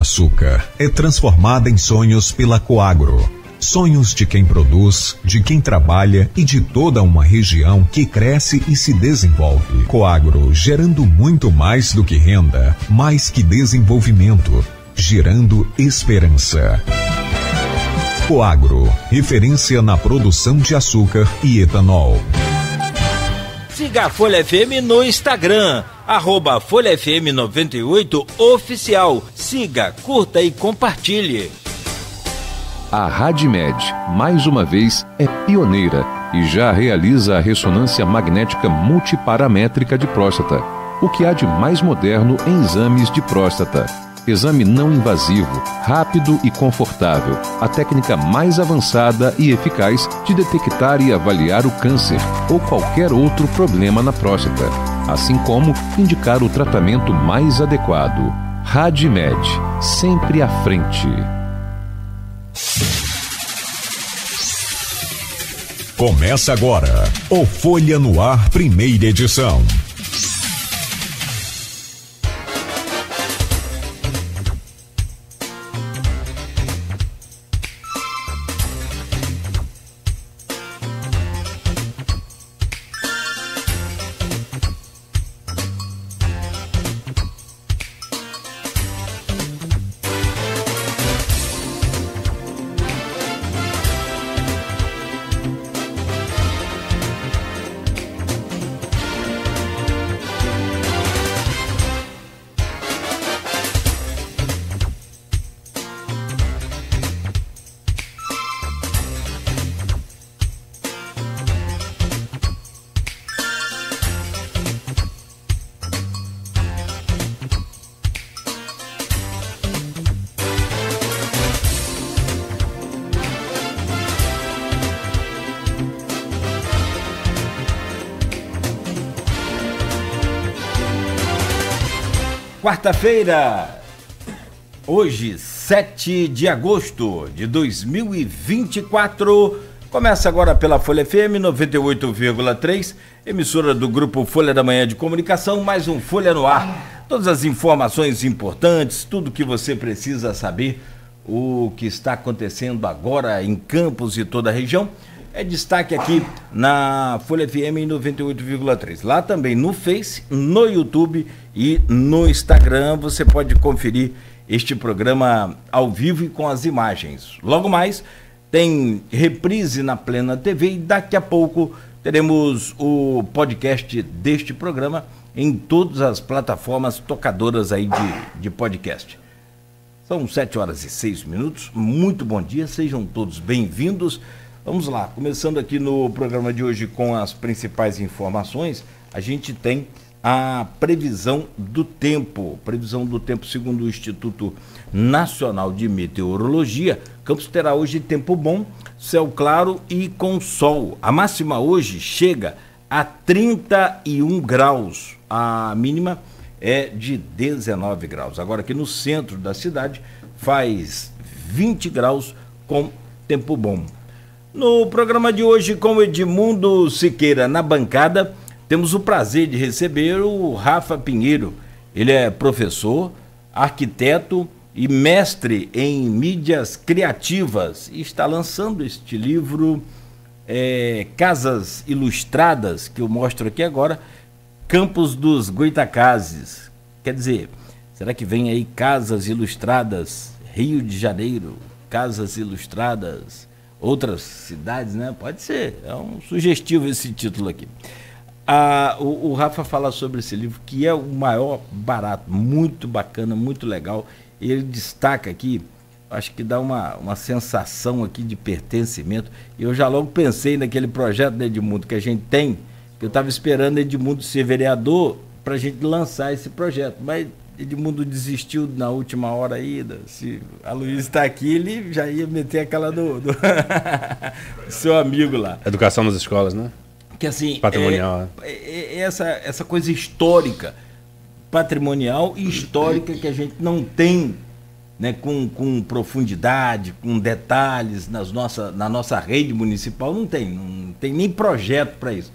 cana-de-açúcar é transformada em sonhos pela Coagro. Sonhos de quem produz, de quem trabalha e de toda uma região que cresce e se desenvolve. Coagro, gerando muito mais do que renda, mais que desenvolvimento, gerando esperança. Coagro, referência na produção de açúcar e etanol. Siga a Folha FM no Instagram, @FolhaFM98 oficial. Siga, curta e compartilhe. A RadMed, mais uma vez, é pioneira e já realiza a ressonância magnética multiparamétrica de próstata, o que há de mais moderno em exames de próstata. Exame não invasivo, rápido e confortável, a técnica mais avançada e eficaz de detectar e avaliar o câncer ou qualquer outro problema na próstata, assim como indicar o tratamento mais adequado. RadMed, sempre à frente. Começa agora o Folha no Ar, primeira edição. Quarta-feira, hoje, 7 de agosto de 2024, começa agora pela Folha FM 98,3, emissora do Grupo Folha da Manhã de Comunicação, mais um Folha no Ar. Todas as informações importantes, tudo que você precisa saber, o que está acontecendo agora em Campos e toda a região, é destaque aqui na Folha FM 98,3. Lá também no Face, no YouTube e no Instagram você pode conferir este programa ao vivo e com as imagens. Logo mais tem reprise na Plena TV e daqui a pouco teremos o podcast deste programa em todas as plataformas tocadoras aí de podcast. São 7h06. Muito bom dia, sejam todos bem-vindos. Vamos lá, começando aqui no programa de hoje com as principais informações, a gente tem a previsão do tempo segundo o Instituto Nacional de Meteorologia. Campos terá hoje tempo bom, céu claro e com sol. A máxima hoje chega a 31 graus, a mínima é de 19 graus. Agora aqui no centro da cidade faz 20 graus com tempo bom. No programa de hoje, com o Edmundo Siqueira na bancada, temos o prazer de receber o Rafa Pinheiro. Ele é professor, arquiteto e mestre em mídias criativas e está lançando este livro, Casas Ilustradas, que eu mostro aqui agora, Campos dos Goitacazes. Quer dizer, será que vem aí Casas Ilustradas, Rio de Janeiro, Casas Ilustradas, outras cidades, né? Pode ser, é um sugestivo esse título aqui. O Rafa fala sobre esse livro, que é o maior barato, muito bacana, muito legal. E ele destaca aqui, acho que dá uma sensação aqui de pertencimento. E eu já logo pensei naquele projeto do Edmundo que a gente tem, que eu estava esperando Edmundo ser vereador para a gente lançar esse projeto, mas Edmundo desistiu na última hora aí. Se a Luísa está aqui, ele já ia meter aquela do seu amigo lá. Educação nas escolas, né? Que assim, patrimonial. Essa coisa histórica, patrimonial e histórica que a gente não tem, né, com profundidade, com detalhes na nossa rede municipal, não tem nem projeto para isso.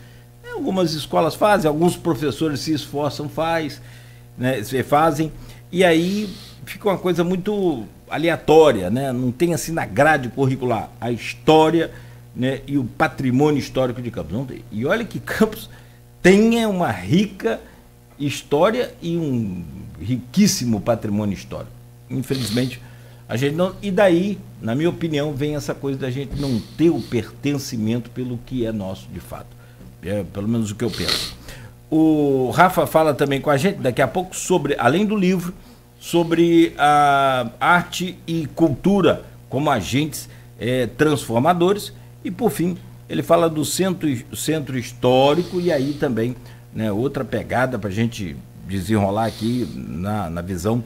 Algumas escolas fazem, alguns professores se esforçam, fazem, e aí fica uma coisa muito aleatória, né? Não tem assim na grade curricular a história, né, e o patrimônio histórico de Campos. Não tem. E olha que Campos tem uma rica história e um riquíssimo patrimônio histórico. Infelizmente, a gente não... E daí, na minha opinião, vem essa coisa da gente não ter o pertencimento pelo que é nosso de fato. É pelo menos o que eu penso. O Rafa fala também com a gente daqui a pouco sobre, além do livro, sobre a arte e cultura como agentes transformadores. E, por fim, ele fala do centro histórico e aí também, né, outra pegada para a gente desenrolar aqui na visão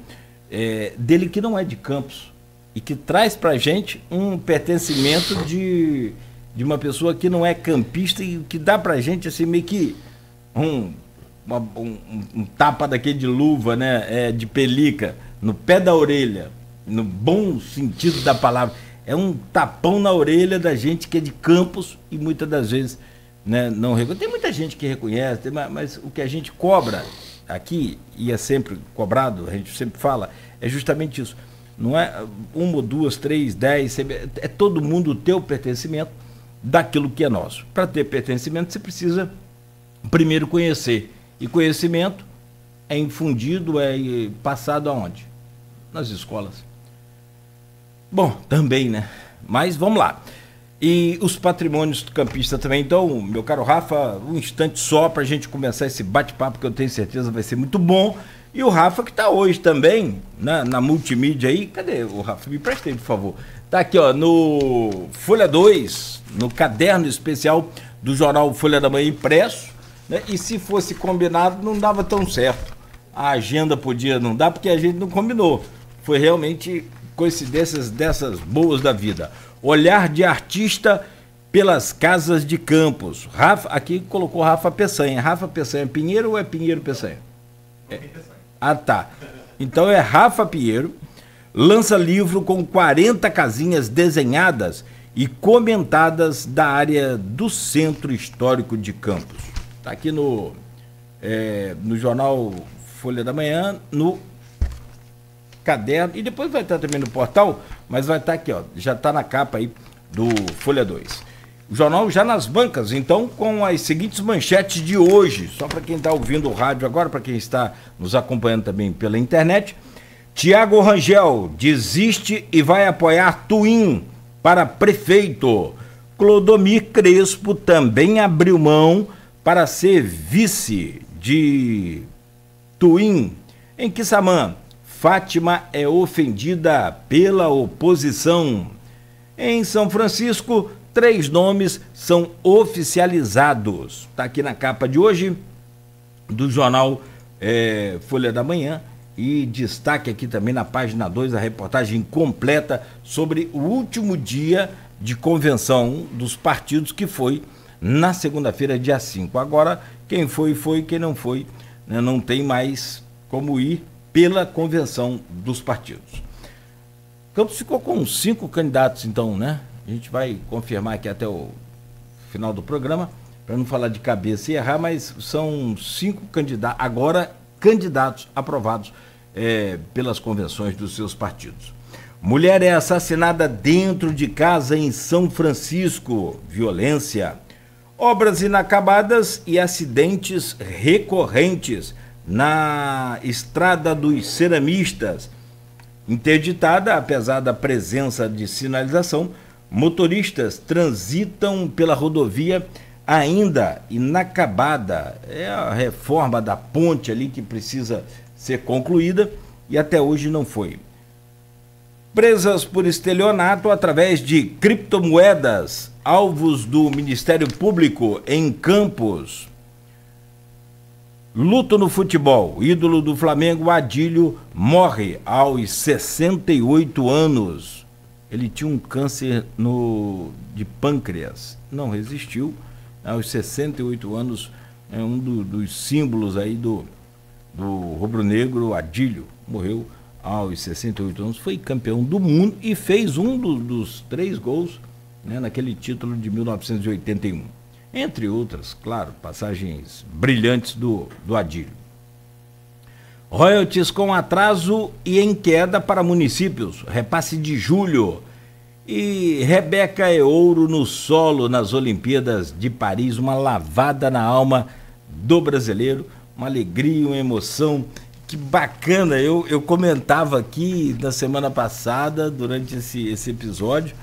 dele, que não é de Campos e que traz para a gente um pertencimento de uma pessoa que não é campista e que dá para a gente assim, meio que um tapa daquele de luva, né, de pelica, no pé da orelha, no bom sentido da palavra. É um tapão na orelha da gente que é de Campos e muitas das vezes, né, não reconhece. Tem muita gente que reconhece, mas o que a gente cobra aqui, e é sempre cobrado, a gente sempre fala, é justamente isso. Não é uma ou duas, três, 10, é todo mundo ter o pertencimento daquilo que é nosso. Para ter pertencimento, você precisa primeiro conhecer. E conhecimento é infundido, é passado aonde? Nas escolas. Bom, também, né? Mas vamos lá. E os patrimônios campistas também. Então, meu caro Rafa, um instante só para a gente começar esse bate-papo que eu tenho certeza vai ser muito bom. E o Rafa que está hoje também na multimídia aí. Cadê o Rafa? Me presta aí, por favor. Está aqui, ó, no Folha 2, no caderno especial do jornal Folha da Manhã impresso, né? E se fosse combinado não dava tão certo. A agenda podia não dar porque a gente não combinou. Foi realmente coincidências dessas boas da vida. Olhar de artista pelas casas de Campos. Rafa, aqui colocou Rafa Peçanha. Rafa Peçanha Pinheiro ou é Pinheiro Peçanha? Ah, tá. Então é Rafa Pinheiro. Lança livro com 40 casinhas desenhadas e comentadas da área do Centro Histórico de Campos. Está aqui no jornal Folha da Manhã, no caderno, e depois vai estar também no portal, mas vai estar aqui, ó, já está na capa aí do Folha 2. O jornal já nas bancas, então, com as seguintes manchetes de hoje, só para quem está ouvindo o rádio agora, para quem está nos acompanhando também pela internet. Tiago Rangel desiste e vai apoiar Twin para prefeito. Clodomir Crespo também abriu mão para ser vice de Twin. Em Quissamã, Fátima é ofendida pela oposição. Em São Francisco, 3 nomes são oficializados. Está aqui na capa de hoje do jornal Folha da Manhã. E destaque aqui também na página 2 a reportagem completa sobre o último dia de convenção dos partidos, que foi na segunda-feira, dia 5. Agora, quem foi, quem não foi, né, não tem mais como ir pela convenção dos partidos. Campos ficou com 5 candidatos, então, né? A gente vai confirmar aqui até o final do programa, para não falar de cabeça e errar, mas são 5 candidatos, agora candidatos aprovados pelas convenções dos seus partidos. Mulher é assassinada dentro de casa em São Francisco. Violência. Obras inacabadas e acidentes recorrentes na Estrada dos Ceramistas. Interditada, apesar da presença de sinalização, motoristas transitam pela rodovia ainda inacabada. É a reforma da ponte ali que precisa ser concluída e até hoje não foi. Presas por estelionato através de criptomoedas, alvos do Ministério Público em Campos. Luto no futebol. Ídolo do Flamengo, Adílio, morre aos 68 anos. Ele tinha um câncer de pâncreas. Não resistiu. Aos 68 anos, é um dos símbolos aí do rubro-negro. Adílio morreu aos 68 anos, foi campeão do mundo e fez um dos 3 gols, né, naquele título de 1981. Entre outras, claro, passagens brilhantes do Adílio. Royalties com atraso e em queda para municípios. Repasse de julho. E Rebeca é ouro no solo nas Olimpíadas de Paris. Uma lavada na alma do brasileiro. Uma alegria, uma emoção. Que bacana. Eu comentava aqui na semana passada, durante esse episódio,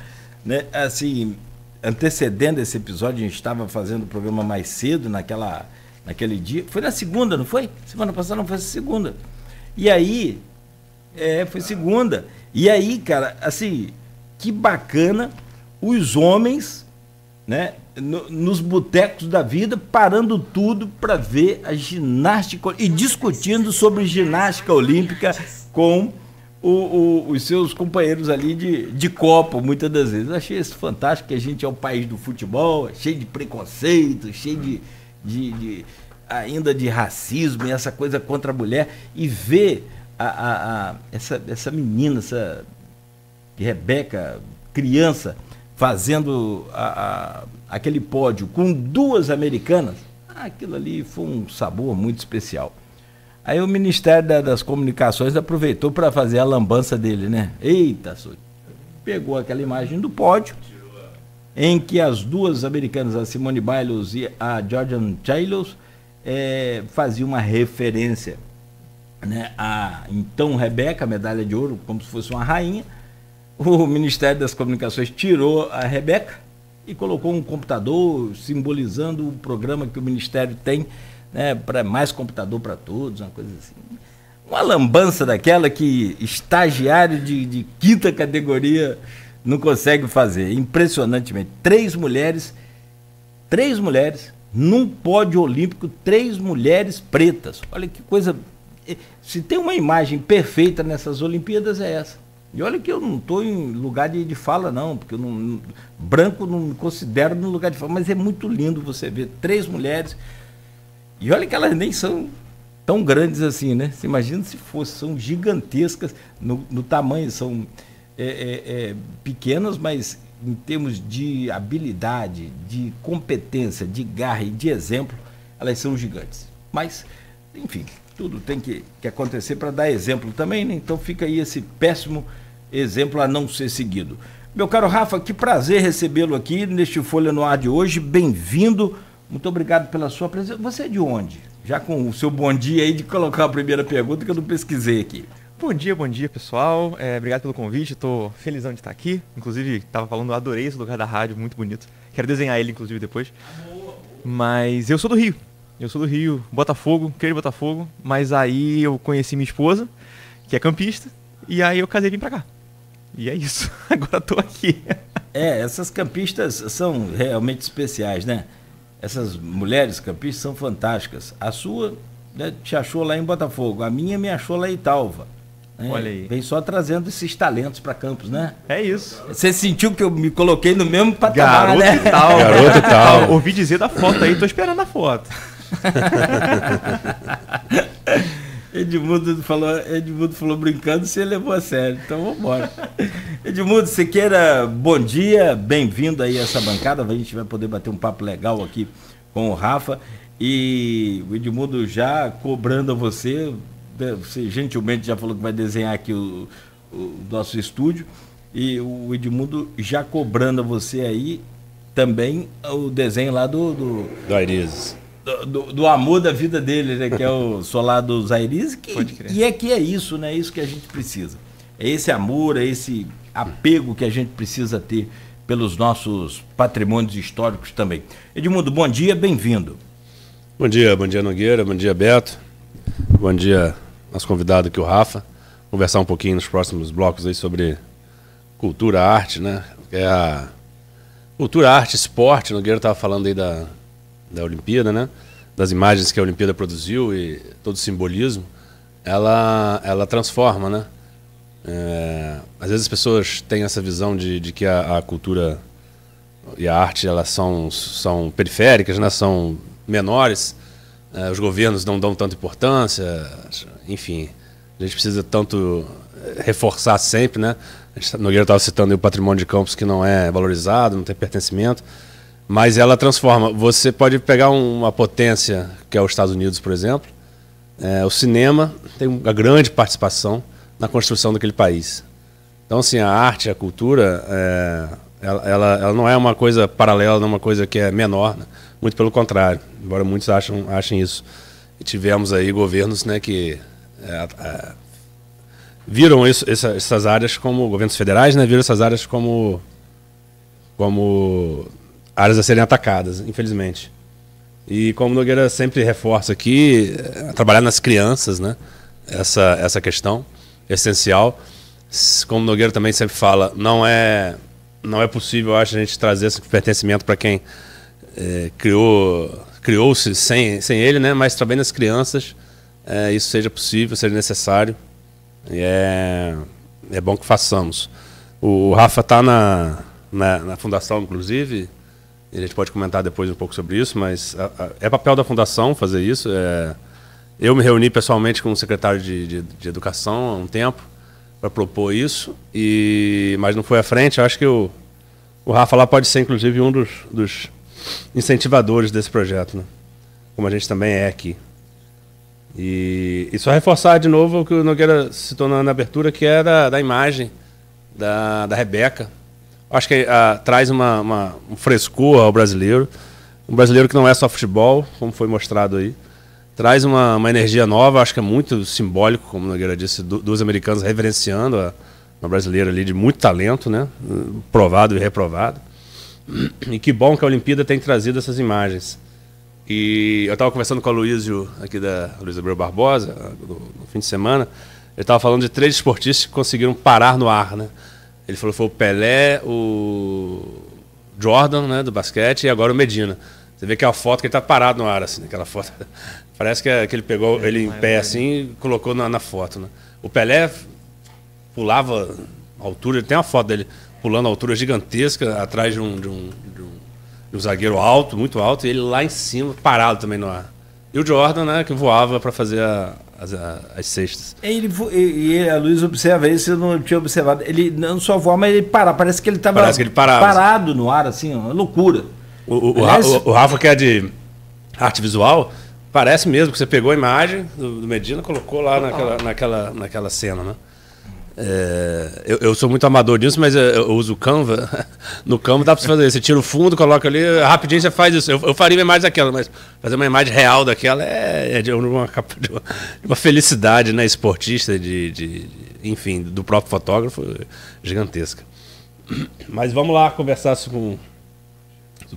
né? Assim, antecedendo esse episódio, a gente estava fazendo o programa mais cedo naquele dia. Foi na segunda, não foi? Semana passada não foi segunda. E aí, foi segunda. E aí, cara, assim, que bacana os homens, né, nos botecos da vida, parando tudo para ver a ginástica e discutindo sobre ginástica olímpica com os seus companheiros ali de copo, muitas das vezes. Eu achei isso fantástico, que a gente é o país do futebol, cheio de preconceito, cheio ainda de racismo e essa coisa contra a mulher, e ver essa menina, essa Rebeca, criança, fazendo aquele pódio com duas americanas, aquilo ali foi um sabor muito especial. Aí o Ministério das Comunicações aproveitou para fazer a lambança dele, né? Eita, pegou aquela imagem do pódio, em que as duas americanas, a Simone Biles e a Jordan Chiles, faziam uma referência, né, a então Rebeca, medalha de ouro, como se fosse uma rainha. O Ministério das Comunicações tirou a Rebeca e colocou um computador simbolizando o programa que o Ministério tem, né, para mais computador para todos, uma coisa assim. Uma lambança daquela que estagiário de quinta categoria não consegue fazer, impressionantemente. 3 mulheres num pódio olímpico, 3 mulheres pretas. Olha que coisa. Se tem uma imagem perfeita nessas Olimpíadas, é essa. E olha que eu não estou em lugar de fala, não, porque branco não me considero no lugar de fala, mas é muito lindo você ver 3 mulheres. E olha que elas nem são tão grandes assim, né? Você imagina se fosse, são gigantescas no tamanho, são pequenas, mas em termos de habilidade, de competência, de garra e de exemplo, elas são gigantes. Mas, enfim, tudo tem que acontecer para dar exemplo também, né? Então fica aí esse péssimo exemplo a não ser seguido. Meu caro Rafa, que prazer recebê-lo aqui neste Folha no Ar de hoje. Bem-vindo. Muito obrigado pela sua presença. Você é de onde? Já com o seu bom dia aí de colocar a primeira pergunta que eu não pesquisei aqui. Bom dia, pessoal. Obrigado pelo convite. Estou felizão de estar aqui. Inclusive, estava falando, eu adorei esse lugar da rádio, muito bonito. Quero desenhar ele, inclusive, depois. Mas eu sou do Rio. Botafogo, querido Botafogo. Mas aí eu conheci minha esposa, que é campista, e aí eu casei e vim pra cá. E é isso. Agora estou aqui. Essas campistas são realmente especiais, né? Essas mulheres campistas são fantásticas. A sua, né, te achou lá em Botafogo, a minha me achou lá em Italva. Né? Olha aí. Vem só trazendo esses talentos para Campos, né? É isso. Você sentiu que eu me coloquei no mesmo patamar, né? Garoto e tal. Ouvi dizer da foto aí, tô esperando a foto. Edmundo falou brincando, você levou a sério, então vamos embora. Edmundo, Siqueira, bom dia, bem-vindo aí a essa bancada, a gente vai poder bater um papo legal aqui com o Rafa, e o Edmundo já cobrando a você gentilmente já falou que vai desenhar aqui o nosso estúdio, e o Edmundo já cobrando a você aí também o desenho lá do Airizes. Do amor da vida dele, né? Que é o Solar dos Airizes, e é isso, né? É isso que a gente precisa. É esse amor, é esse apego que a gente precisa ter pelos nossos patrimônios históricos também. Edmundo, bom dia, bem-vindo. Bom dia Nogueira, bom dia Beto, bom dia nosso convidado aqui, o Rafa. Conversar um pouquinho nos próximos blocos aí sobre cultura, arte, né? É a cultura, arte, esporte. Nogueira estava falando aí da Olimpíada, né? Das imagens que a Olimpíada produziu e todo o simbolismo, ela transforma, né? Às vezes as pessoas têm essa visão de que a cultura e a arte elas são periféricas, né? São menores, os governos não dão tanta importância, enfim, a gente precisa tanto reforçar sempre, né? Nogueira estava citando aí o patrimônio de Campos que não é valorizado, não tem pertencimento. Mas ela transforma. Você pode pegar uma potência, que é os Estados Unidos, por exemplo, o cinema tem uma grande participação na construção daquele país. Então, assim, a arte, a cultura, ela não é uma coisa paralela, não é uma coisa que é menor, né? Muito pelo contrário, embora muitos achem isso. E tivemos aí governos, né, que viram essas áreas como, governos federais, né, viram essas áreas como áreas a serem atacadas, infelizmente. E como Nogueira sempre reforça aqui, trabalhar nas crianças, né, essa questão essencial. Como Nogueira também sempre fala, não é possível, eu acho, a gente trazer esse pertencimento para quem criou-se sem ele, né? Mas também nas crianças isso seja possível, seja necessário. E é bom que façamos. O Rafa está na fundação, inclusive, e a gente pode comentar depois um pouco sobre isso, mas é papel da fundação fazer isso. Eu me reuni pessoalmente com o secretário de Educação há um tempo para propor isso, mas não foi à frente. Eu acho que o Rafa lá pode ser, inclusive, um dos incentivadores desse projeto, né? Como a gente também é aqui. E só reforçar de novo o que o Nogueira citou na abertura, que é da imagem da Rebeca. Acho que traz um frescor ao brasileiro, um brasileiro que não é só futebol, como foi mostrado aí. Traz uma energia nova, acho que é muito simbólico, como o Nogueira disse, duas americanas reverenciando uma brasileira ali de muito talento, né? Provado e reprovado. E que bom que a Olimpíada tem trazido essas imagens. E eu estava conversando com a Luísio, aqui da Luiz Abreu Barbosa, no fim de semana. Ele estava falando de 3 esportistas que conseguiram parar no ar, né? Ele falou que foi o Pelé, o Jordan, né, do basquete, e agora o Medina. Você vê que é uma foto que ele está parado no ar, assim, aquela foto. Parece que ele pegou ele em pé assim e colocou na foto, né? O Pelé pulava a altura, tem uma foto dele pulando a altura gigantesca atrás de um zagueiro alto, muito alto, e ele lá em cima, parado também no ar. E o Jordan, né, que voava para fazer as cestas. E a Luiz observa isso, eu não tinha observado. Ele não só voa, mas ele parece que ele estava parado no ar, assim, uma loucura. O Rafa, que é de arte visual, parece mesmo que você pegou a imagem do Medina e colocou lá naquela cena, né? Eu sou muito amador disso, mas eu uso o Canva. No Canva dá para você fazer isso. Você tira o fundo, coloca ali, rapidinho você faz isso. Eu faria uma imagem daquela, mas fazer uma imagem real daquela é de uma felicidade, né, esportista, enfim, do próprio fotógrafo, gigantesca. Mas vamos lá conversar com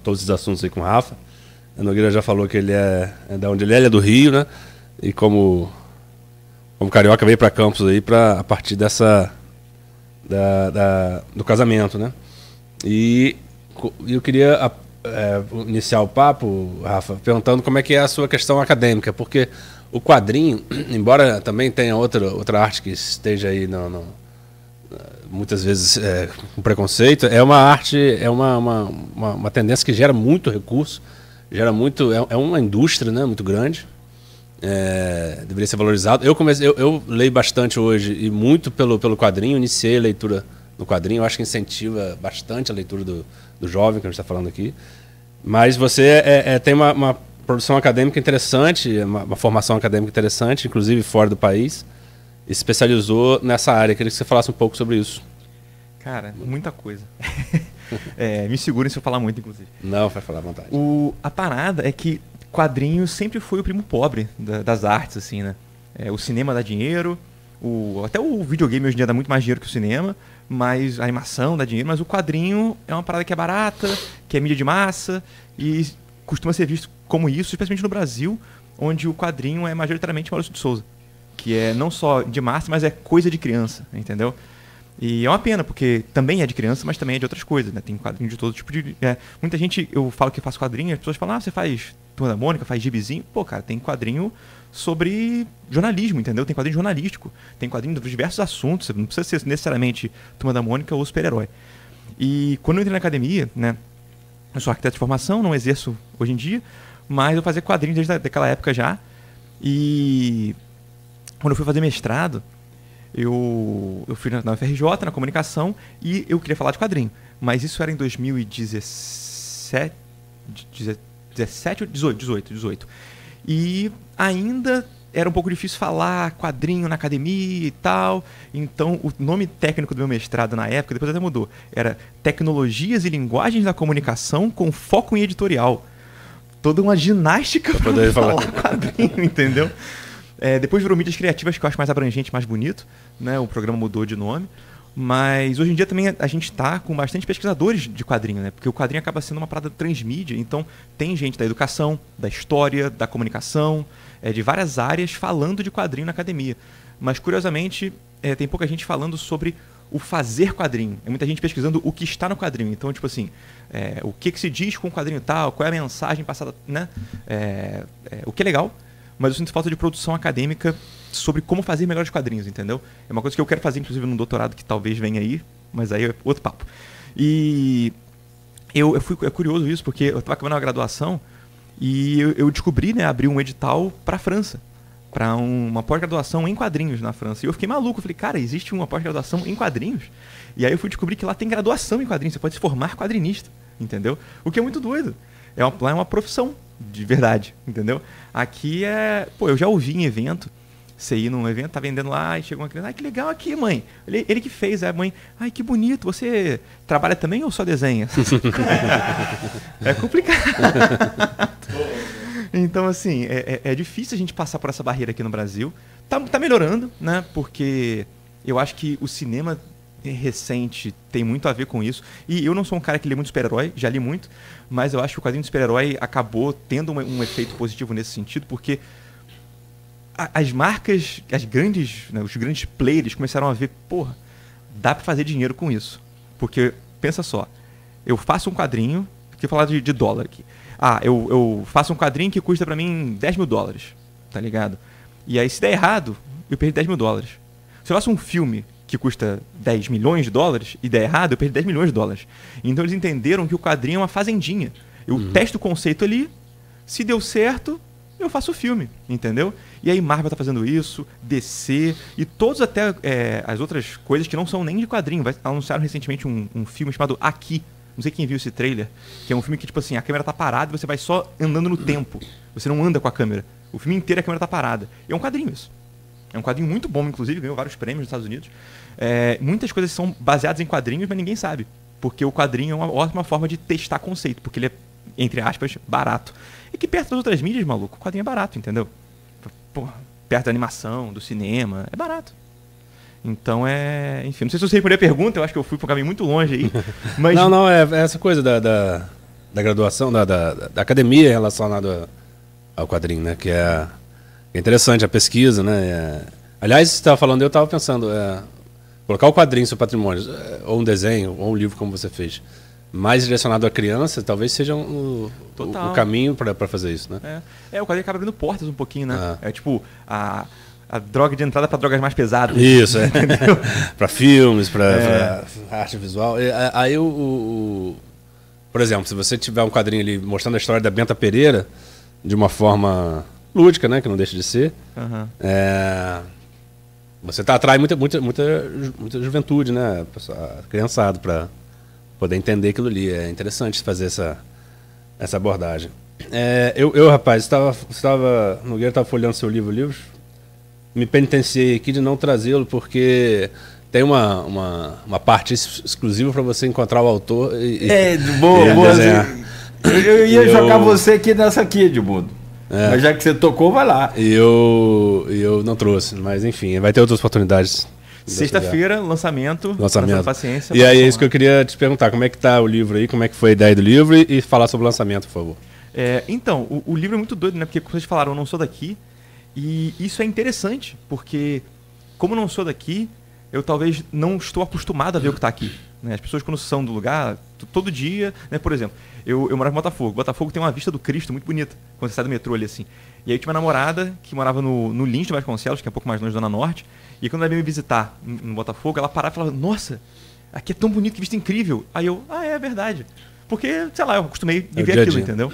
todos esses assuntos aí com o Rafa. A Nogueira já falou que ele é da onde ele é do Rio, né? E como carioca veio para Campos aí a partir do casamento, né? E eu queria iniciar o papo, Rafa, perguntando como é que é a sua questão acadêmica, porque o quadrinho, embora também tenha outra arte que esteja aí muitas vezes com preconceito, é uma arte, é uma tendência que gera muito recurso, é uma indústria, né, muito grande. Deveria ser valorizado. Eu leio bastante hoje e muito pelo quadrinho. Iniciei a leitura no quadrinho. Eu acho que incentiva bastante a leitura do jovem que a gente está falando aqui. Mas você tem uma produção acadêmica interessante, uma formação acadêmica interessante, inclusive fora do país, e se especializou nessa área. Queria que você falasse um pouco sobre isso. Cara, muita coisa. Me segurem se eu falar muito, inclusive. Não, vai falar à vontade. A parada é que quadrinho sempre foi o primo pobre das artes, assim, né? O cinema dá dinheiro, até o videogame hoje em dia dá muito mais dinheiro que o cinema, mas a animação dá dinheiro, mas o quadrinho é uma parada que é barata, que é mídia de massa, e costuma ser visto como isso, especialmente no Brasil, onde o quadrinho é majoritariamente Maurício de Souza, que é não só de massa, mas é coisa de criança, entendeu? E é uma pena, porque também é de criança, mas também é de outras coisas, né? Tem quadrinho de todo tipo de... muita gente, eu falo que faço quadrinho, as pessoas falam, você faz Turma da Mônica, faz gibizinho. Pô, cara, tem quadrinho sobre jornalismo, entendeu? Tem quadrinho jornalístico, tem quadrinho de diversos assuntos, não precisa ser necessariamente Turma da Mônica ou super-herói. E quando eu entrei na academia, né, eu sou arquiteto de formação, não exerço hoje em dia, mas eu fazia quadrinhos desde aquela época já. E quando eu fui fazer mestrado, eu fui na UFRJ, na comunicação, e eu queria falar de quadrinho. Mas isso era em 2017 ou 18. E ainda era um pouco difícil falar quadrinho na academia e tal. Então, o nome técnico do meu mestrado na época, depois até mudou, era Tecnologias e Linguagens da Comunicação com Foco em Editorial. Toda uma ginástica pra poder falar quadrinho, entendeu? Depois virou Mídias Criativas, que eu acho mais abrangente, mais bonito, né? O programa mudou de nome. Mas hoje em dia também a gente está com bastante pesquisadores de quadrinho, né? Porque o quadrinho acaba sendo uma parada transmídia, então tem gente da educação, da história, da comunicação, de várias áreas falando de quadrinho na academia. Mas, curiosamente, tem pouca gente falando sobre o fazer quadrinho. É muita gente pesquisando o que está no quadrinho. Então, tipo assim, o que se diz com o quadrinho tal, qual é a mensagem passada, né? O que é legal, mas eu sinto falta de produção acadêmica sobre como fazer melhores quadrinhos, entendeu? É uma coisa que eu quero fazer, inclusive, num doutorado que talvez venha aí, mas aí é outro papo. E é curioso isso, porque eu estava acabando a graduação e eu descobri, né, abrir um edital para a França, para uma pós-graduação em quadrinhos na França. E eu fiquei maluco, eu falei, cara, existe uma pós-graduação em quadrinhos? E aí eu fui descobrir que lá tem graduação em quadrinhos, você pode se formar quadrinista, entendeu? O que é muito doido. Lá é uma profissão, de verdade, entendeu? Aqui eu já ouvi em evento, você ir num evento, tá vendendo lá, e chegou uma criança, que legal aqui, mãe. Ele que fez, a mãe, que bonito, você trabalha também ou só desenha? É complicado. Então, assim, é difícil a gente passar por essa barreira aqui no Brasil. Tá melhorando, né? Porque eu acho que o cinema recente tem muito a ver com isso. E eu não sou um cara que lê muito super-herói, já li muito, mas eu acho que o quadrinho de super-herói acabou tendo um efeito positivo nesse sentido, porque as marcas, os grandes players começaram a ver, porra, dá pra fazer dinheiro com isso. Porque, pensa só, eu faço um quadrinho, vou falar de dólar aqui. Eu faço um quadrinho que custa pra mim $10 mil, tá ligado? E aí, se der errado, eu perdi $10 mil. Se eu faço um filme que custa $10 milhões e der errado, eu perdi $10 milhões. Então eles entenderam que o quadrinho é uma fazendinha. Eu testo o conceito ali, se deu certo, eu faço o filme, entendeu? E aí Marvel tá fazendo isso, DC e todos até as outras coisas que não são nem de quadrinho. Anunciaram recentemente um filme chamado Aqui. Não sei quem viu esse trailer, que é um filme que, tipo assim, a câmera tá parada e você vai só andando no tempo. Você não anda com a câmera. O filme inteiro a câmera tá parada. E é um quadrinho isso. É um quadrinho muito bom, inclusive, ganhou vários prêmios nos Estados Unidos. Muitas coisas são baseadas em quadrinhos, mas ninguém sabe. Porque o quadrinho é uma ótima forma de testar conceito, porque ele é, entre aspas, barato. E que perto das outras mídias, maluco, o quadrinho é barato, entendeu? Porra, perto da animação, do cinema, é barato. Então enfim, não sei se eu respondi a pergunta, eu acho que eu fui para um caminho muito longe aí. Mas... Não, é essa coisa da graduação, da academia relacionada ao quadrinho, né? Que é interessante a pesquisa, né? Aliás, você estava falando, eu estava pensando, colocar o quadrinho no seu patrimônio, ou um desenho, ou um livro como você fez, mais direcionado à criança, talvez seja o caminho para fazer isso, né? O quadrinho acaba abrindo portas um pouquinho, né? É tipo a droga de entrada para drogas mais pesadas. Isso, para filmes, para arte visual. Aí por exemplo, se você tiver um quadrinho ali mostrando a história da Benta Pereira de uma forma lúdica, né, que não deixa de ser, você atrai muita juventude, né, criançado, para poder entender aquilo ali. É interessante fazer essa abordagem. Rapaz, Nogueira estava folheando seu livro, me penitenciei aqui de não trazê-lo, porque tem uma parte exclusiva para você encontrar o autor boa. Eu ia jogar você aqui nessa aqui, Edmundo. Mas já que você tocou, vai lá. E eu não trouxe, mas enfim, vai ter outras oportunidades. Sexta-feira, lançamento. Paciência. E aí é isso que eu queria te perguntar, como é que tá o livro aí, como é que foi a ideia do livro e falar sobre o lançamento, por favor. Então, o livro é muito doido, né? Porque como vocês falaram, eu não sou daqui. E isso é interessante, porque como não sou daqui, eu talvez não estou acostumado a ver o que está aqui. Né? As pessoas, quando são do lugar, todo dia, né? Por exemplo, eu morava em Botafogo. Botafogo tem uma vista do Cristo muito bonita, quando você sai do metrô ali assim. E aí eu tinha uma namorada que morava no Lins de Vasconcelos, que é um pouco mais longe da Zona Norte. E quando ela veio me visitar no Botafogo, ela parava e falava, nossa, aqui é tão bonito, que vista incrível. Aí eu, é verdade. Porque, sei lá, eu acostumei a ver aquilo, entendeu?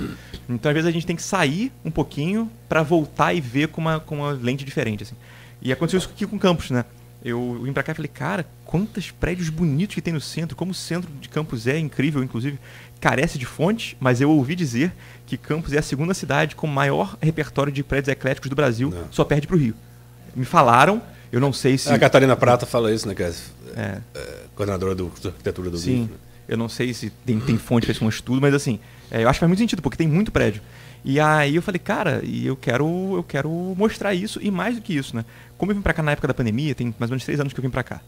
Então, às vezes, a gente tem que sair um pouquinho para voltar e ver com uma lente diferente, assim. E aconteceu isso aqui com o campus, né? eu vim pra cá e falei, cara, quantos prédios bonitos que tem no centro, como o centro de Campos é incrível, inclusive carece de fontes, mas eu ouvi dizer que Campos é a segunda cidade com maior repertório de prédios ecléticos do Brasil, só perde pro Rio. Me falaram, eu não sei se... A Catarina Prata fala isso, né, que é coordenadora da arquitetura do Sim, Rio. eu não sei se tem fonte para esse um estudo, mas assim, eu acho que faz muito sentido, porque tem muito prédio. E aí eu falei, cara, e eu quero mostrar isso, e mais do que isso, né? Como eu vim pra cá na época da pandemia, tem mais ou menos 3 anos que eu vim pra cá.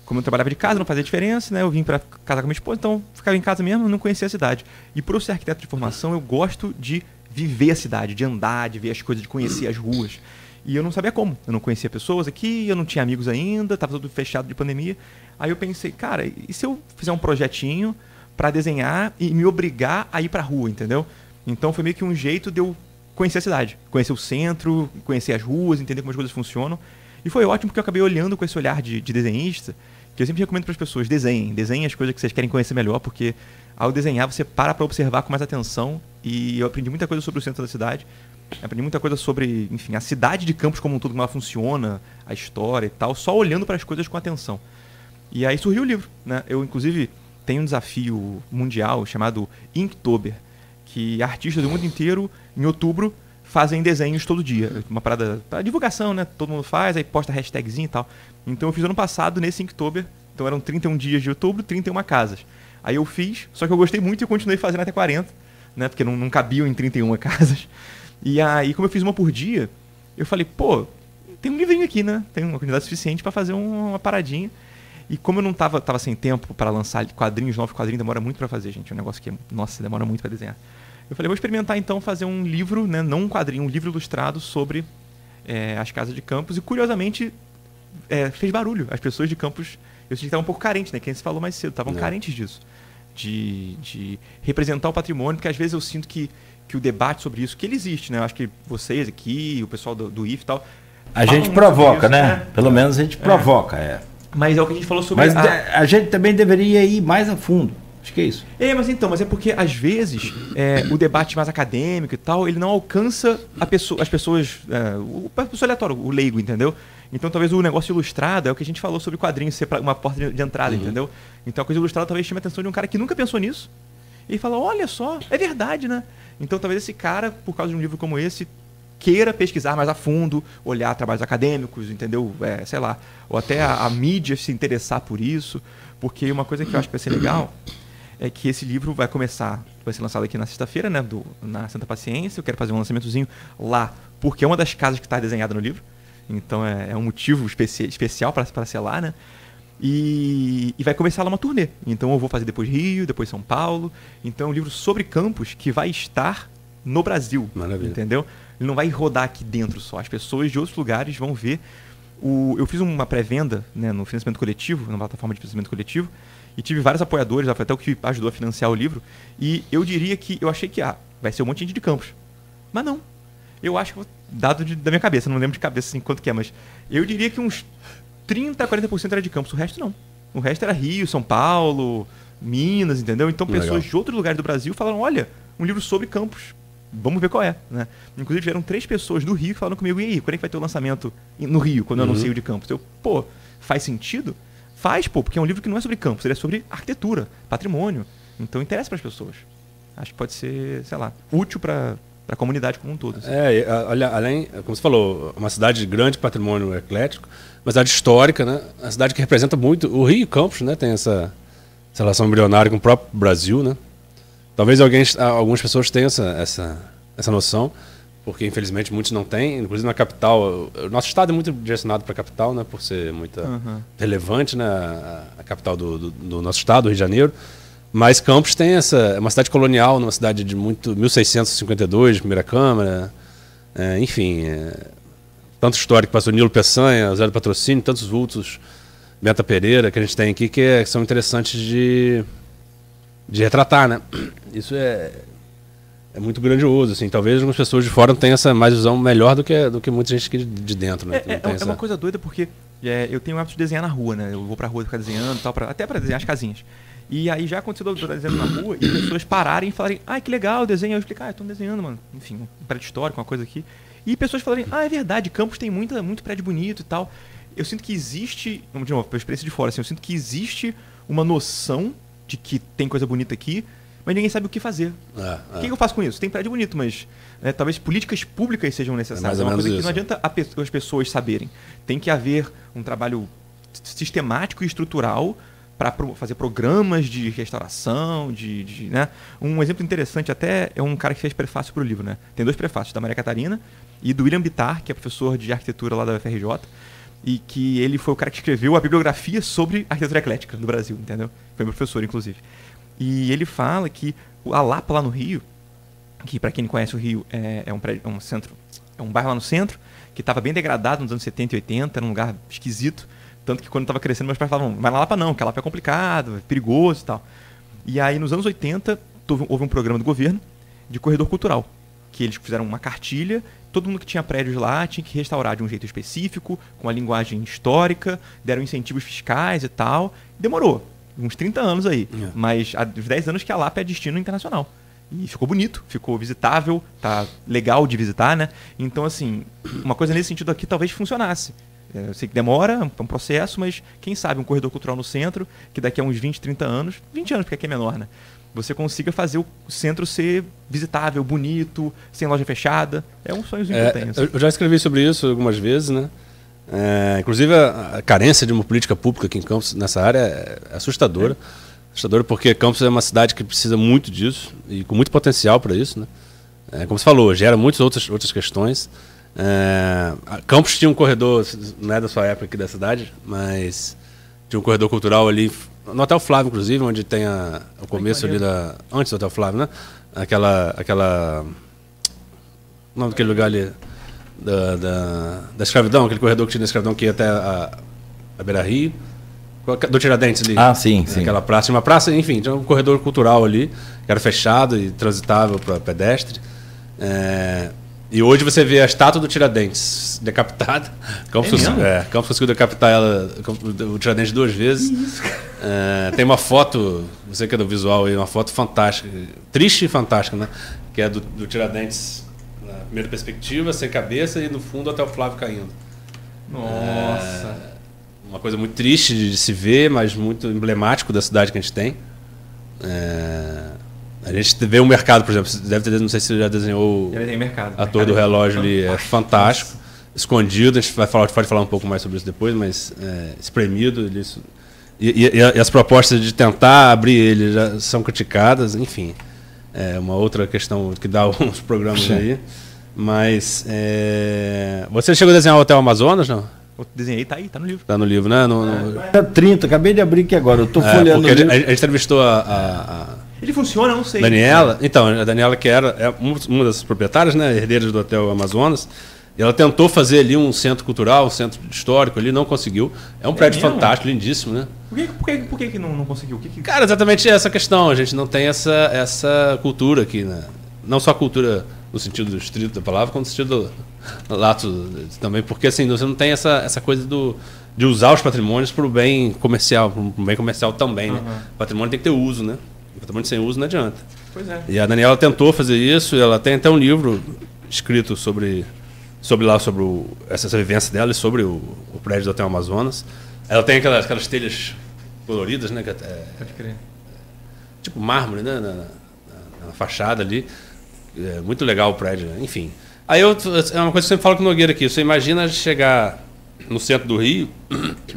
Como eu trabalhava de casa, não fazia diferença, né? Eu vim pra casar com minha esposa, então ficava em casa mesmo, não conhecia a cidade. E por eu ser arquiteto de formação, eu gosto de viver a cidade, de andar, de ver as coisas, de conhecer as ruas. E eu não sabia como. Eu não conhecia pessoas aqui, eu não tinha amigos ainda, tava tudo fechado de pandemia. Aí eu pensei, cara, e se eu fizer um projetinho pra desenhar e me obrigar a ir pra rua, entendeu? Então foi meio que um jeito de eu conhecer a cidade, conhecer o centro, conhecer as ruas, entender como as coisas funcionam. E foi ótimo porque eu acabei olhando com esse olhar de desenhista, que eu sempre recomendo para as pessoas, desenhem as coisas que vocês querem conhecer melhor, porque ao desenhar você para observar com mais atenção. E eu aprendi muita coisa sobre o centro da cidade, aprendi muita coisa sobre, enfim, a cidade de Campos como um todo, como ela funciona, a história e tal, só olhando para as coisas com atenção. E aí surgiu o livro, né? Eu, inclusive, tenho um desafio mundial chamado Inktober, que artistas do mundo inteiro, em outubro, fazem desenhos todo dia. Uma parada para divulgação, né? Todo mundo faz, aí posta hashtagzinho e tal. Então eu fiz ano passado, nesse Inktober, então eram 31 dias de outubro, 31 casas. Aí eu fiz, só que eu gostei muito e eu continuei fazendo até 40, né? Porque não cabiam em 31 casas. E aí, como eu fiz uma por dia, eu falei, pô, tem um livrinho aqui, né? Tem uma quantidade suficiente para fazer uma paradinha. E como eu não tava sem tempo para lançar quadrinhos, 9 quadrinhos, demora muito para fazer, gente. É um negócio que, nossa, demora muito para desenhar. Eu falei, vou experimentar então fazer um livro, né, não um quadrinho, um livro ilustrado sobre as casas de Campos. E curiosamente fez barulho. As pessoas de Campos, eu senti que estavam um pouco carentes, né? Quem se falou mais cedo, estavam carentes disso. De representar o patrimônio, porque às vezes eu sinto que o debate sobre isso, que ele existe, né? Eu acho que vocês aqui, o pessoal do IF e tal... A gente provoca, né? Pelo menos a gente provoca, Mas é o que a gente falou sobre... Mas a gente também deveria ir mais a fundo. Acho que é isso. Mas é porque, às vezes, o debate mais acadêmico e tal, ele não alcança as pessoas, a pessoa aleatória, o leigo, entendeu? Então, talvez o negócio ilustrado é o que a gente falou sobre quadrinhos ser uma porta de entrada, entendeu? Então, a coisa ilustrada talvez chame a atenção de um cara que nunca pensou nisso e fala, olha só, é verdade, né? Então, talvez esse cara, por causa de um livro como esse, queira pesquisar mais a fundo, olhar trabalhos acadêmicos, entendeu? Sei lá, ou até a mídia se interessar por isso, porque uma coisa que eu acho que vai ser legal é que esse livro vai ser lançado aqui na sexta-feira, né, na Santa Paciência. Eu quero fazer um lançamentozinho lá, porque é uma das casas que está desenhada no livro, então é um motivo especial para ser lá, né? E vai começar lá uma turnê. Então eu vou fazer depois Rio, depois São Paulo. Então é um livro sobre Campos que vai estar no Brasil. Maravilha. Entendeu? Ele não vai rodar aqui dentro só. As pessoas de outros lugares vão ver. Eu fiz uma pré-venda, né, no financiamento coletivo, na plataforma de financiamento coletivo, e tive vários apoiadores, foi até o que ajudou a financiar o livro. E eu diria que eu achei que vai ser um monte de gente de Campos. Mas não. Eu acho que, dado da minha cabeça, não lembro de cabeça assim quanto que é, mas eu diria que uns 30% a 40% era de Campos, o resto não. O resto era Rio, São Paulo, Minas, entendeu? Então pessoas de outros lugares do Brasil falaram, olha, um livro sobre Campos, vamos ver qual é, né? Inclusive vieram 3 pessoas do Rio que falaram comigo, e aí, quando é que vai ter o lançamento no Rio, quando eu anuncio de Campos? Eu, faz sentido? Faz, porque é um livro que não é sobre Campos, ele é sobre arquitetura, patrimônio, então interessa para as pessoas. Acho que pode ser, sei lá, útil para a comunidade como um todo. Assim. Olha, além, como você falou, uma cidade de grande patrimônio eclético, uma cidade histórica, né? Uma cidade que representa muito. O Rio e Campos, né? Tem essa relação embrionária com o próprio Brasil, né? Talvez algumas pessoas tenham essa noção, porque infelizmente muitos não têm. Inclusive na capital, o nosso estado é muito direcionado para a capital, né? Por ser muito relevante, né? A capital do nosso estado, o Rio de Janeiro. Mas Campos tem uma cidade colonial, uma cidade de 1652, primeira Câmara, enfim, tanto histórico que passou Nilo Peçanha, Zé do Patrocínio, tantos vultos, Benta Pereira, que a gente tem aqui, que são interessantes de retratar, né? Isso é muito grandioso, assim. Talvez algumas pessoas de fora não tenham essa mais visão melhor do que muita gente aqui de dentro, né? É uma coisa doida porque eu tenho o hábito de desenhar na rua, né? Eu vou pra rua ficar desenhando e tal, até para desenhar as casinhas. E aí já aconteceu eu desenhando na rua e pessoas pararem e falarem, que legal o desenho. Eu explico, eu tô desenhando, mano. Enfim, um prédio histórico, uma coisa aqui. E pessoas falarem, é verdade, Campos tem muito prédio bonito e tal. eu sinto que existe, de novo, pela experiência de fora, assim, eu sinto que existe uma noção de que tem coisa bonita aqui, mas ninguém sabe o que fazer. O que eu faço com isso? Tem prédio bonito, mas talvez políticas públicas sejam necessárias. É uma coisa que não adianta as pessoas saberem. Tem que haver um trabalho sistemático e estrutural para fazer programas de restauração, né? Um exemplo interessante até é um cara que fez prefácio para o livro, né? Tem 2 prefácios, da Maria Catarina e do William Bittar, que é professor de arquitetura lá da UFRJ, e que ele foi o cara que escreveu a bibliografia sobre arquitetura eclética no Brasil, entendeu? Foi meu professor, inclusive. E ele fala que a Lapa lá no Rio, que para quem não conhece o Rio é um centro, é um bairro lá no centro, que estava bem degradado nos anos 70 e 80, era um lugar esquisito. Tanto que quando eu estava crescendo, meus pais falavam, vai na Lapa não, porque a Lapa é complicado, é perigoso e tal. E aí, nos anos 80, houve um programa do governo de corredor cultural, que eles fizeram uma cartilha, todo mundo que tinha prédios lá tinha que restaurar de um jeito específico, com a linguagem histórica, deram incentivos fiscais e tal. Demorou uns 30 anos aí, mas há uns 10 anos que a Lapa é destino internacional. E ficou bonito, ficou visitável, tá legal de visitar, né? Então, assim, uma coisa nesse sentido aqui talvez funcionasse. Eu sei que demora, é um processo, mas quem sabe um corredor cultural no centro, que daqui a uns 20, 30 anos, 20 anos porque aqui é menor, né? Você consiga fazer o centro ser visitável, bonito, sem loja fechada. É um sonhozinho que eu tenho. Eu já escrevi sobre isso algumas vezes, né? Inclusive a carência de uma política pública aqui em Campos nessa área é assustadora. Assustadora porque Campos é uma cidade que precisa muito disso e com muito potencial para isso, né? Como você falou, gera muitas outras questões. Campos tinha um corredor, não é da sua época aqui da cidade, mas tinha um corredor cultural ali no Hotel Flávio, inclusive, onde tem o começo ali antes do Hotel Flávio, né? Aquela o nome daquele lugar ali da escravidão, aquele corredor que tinha da escravidão que ia até a Beira-Rio, do Tiradentes ali. Sim. Aquela praça, uma praça, enfim, tinha um corredor cultural ali que era fechado e transitável para pedestre. E hoje você vê a estátua do Tiradentes decapitada. Campos conseguiu decapitar o Tiradentes 2 vezes. Tem uma foto, você que é do visual aí, uma foto fantástica, triste e fantástica, né? Que é do Tiradentes na primeira perspectiva, sem cabeça, e no fundo até o Flávio caindo. Nossa! Uma coisa muito triste de se ver, mas muito emblemático da cidade que a gente tem. A gente vê um mercado, por exemplo, não sei se você já desenhou a Torre do Relógio ali, é fantástico, escondido, a gente pode falar um pouco mais sobre isso depois, mas espremido, e as propostas de tentar abrir ele já são criticadas, enfim, é uma outra questão que dá uns programas aí, mas você chegou a desenhar o Hotel Amazonas, não? Eu desenhei, tá aí, tá no livro. Tá no livro, né? 30, acabei de abrir aqui agora, eu tô folheando. Porque a gente entrevistou Ele funciona, eu não sei. Daniela, então, a Daniela que é uma das proprietárias, né, herdeiras do Hotel Amazonas, e ela tentou fazer ali um centro cultural, um centro histórico ali, não conseguiu. É um prédio fantástico, lindíssimo, né? Por que não conseguiu? Cara, exatamente essa questão, a gente não tem essa cultura aqui, né? Não só a cultura no sentido estrito da palavra, como no sentido lato também, porque assim, você não tem essa coisa de usar os patrimônios para o bem comercial, para um bem comercial também, né? O patrimônio tem que ter uso, né? O patrimônio sem uso não adianta. Pois é. E a Daniela tentou fazer isso, e ela tem até um livro escrito sobre essa vivência dela e sobre o prédio do Hotel Amazonas. Ela tem aquelas telhas coloridas, né? Pode crer. Tipo mármore, né? Na fachada ali. É muito legal o prédio, enfim. Aí é uma coisa que eu sempre falo com o Nogueira aqui. Você imagina chegar no centro do Rio,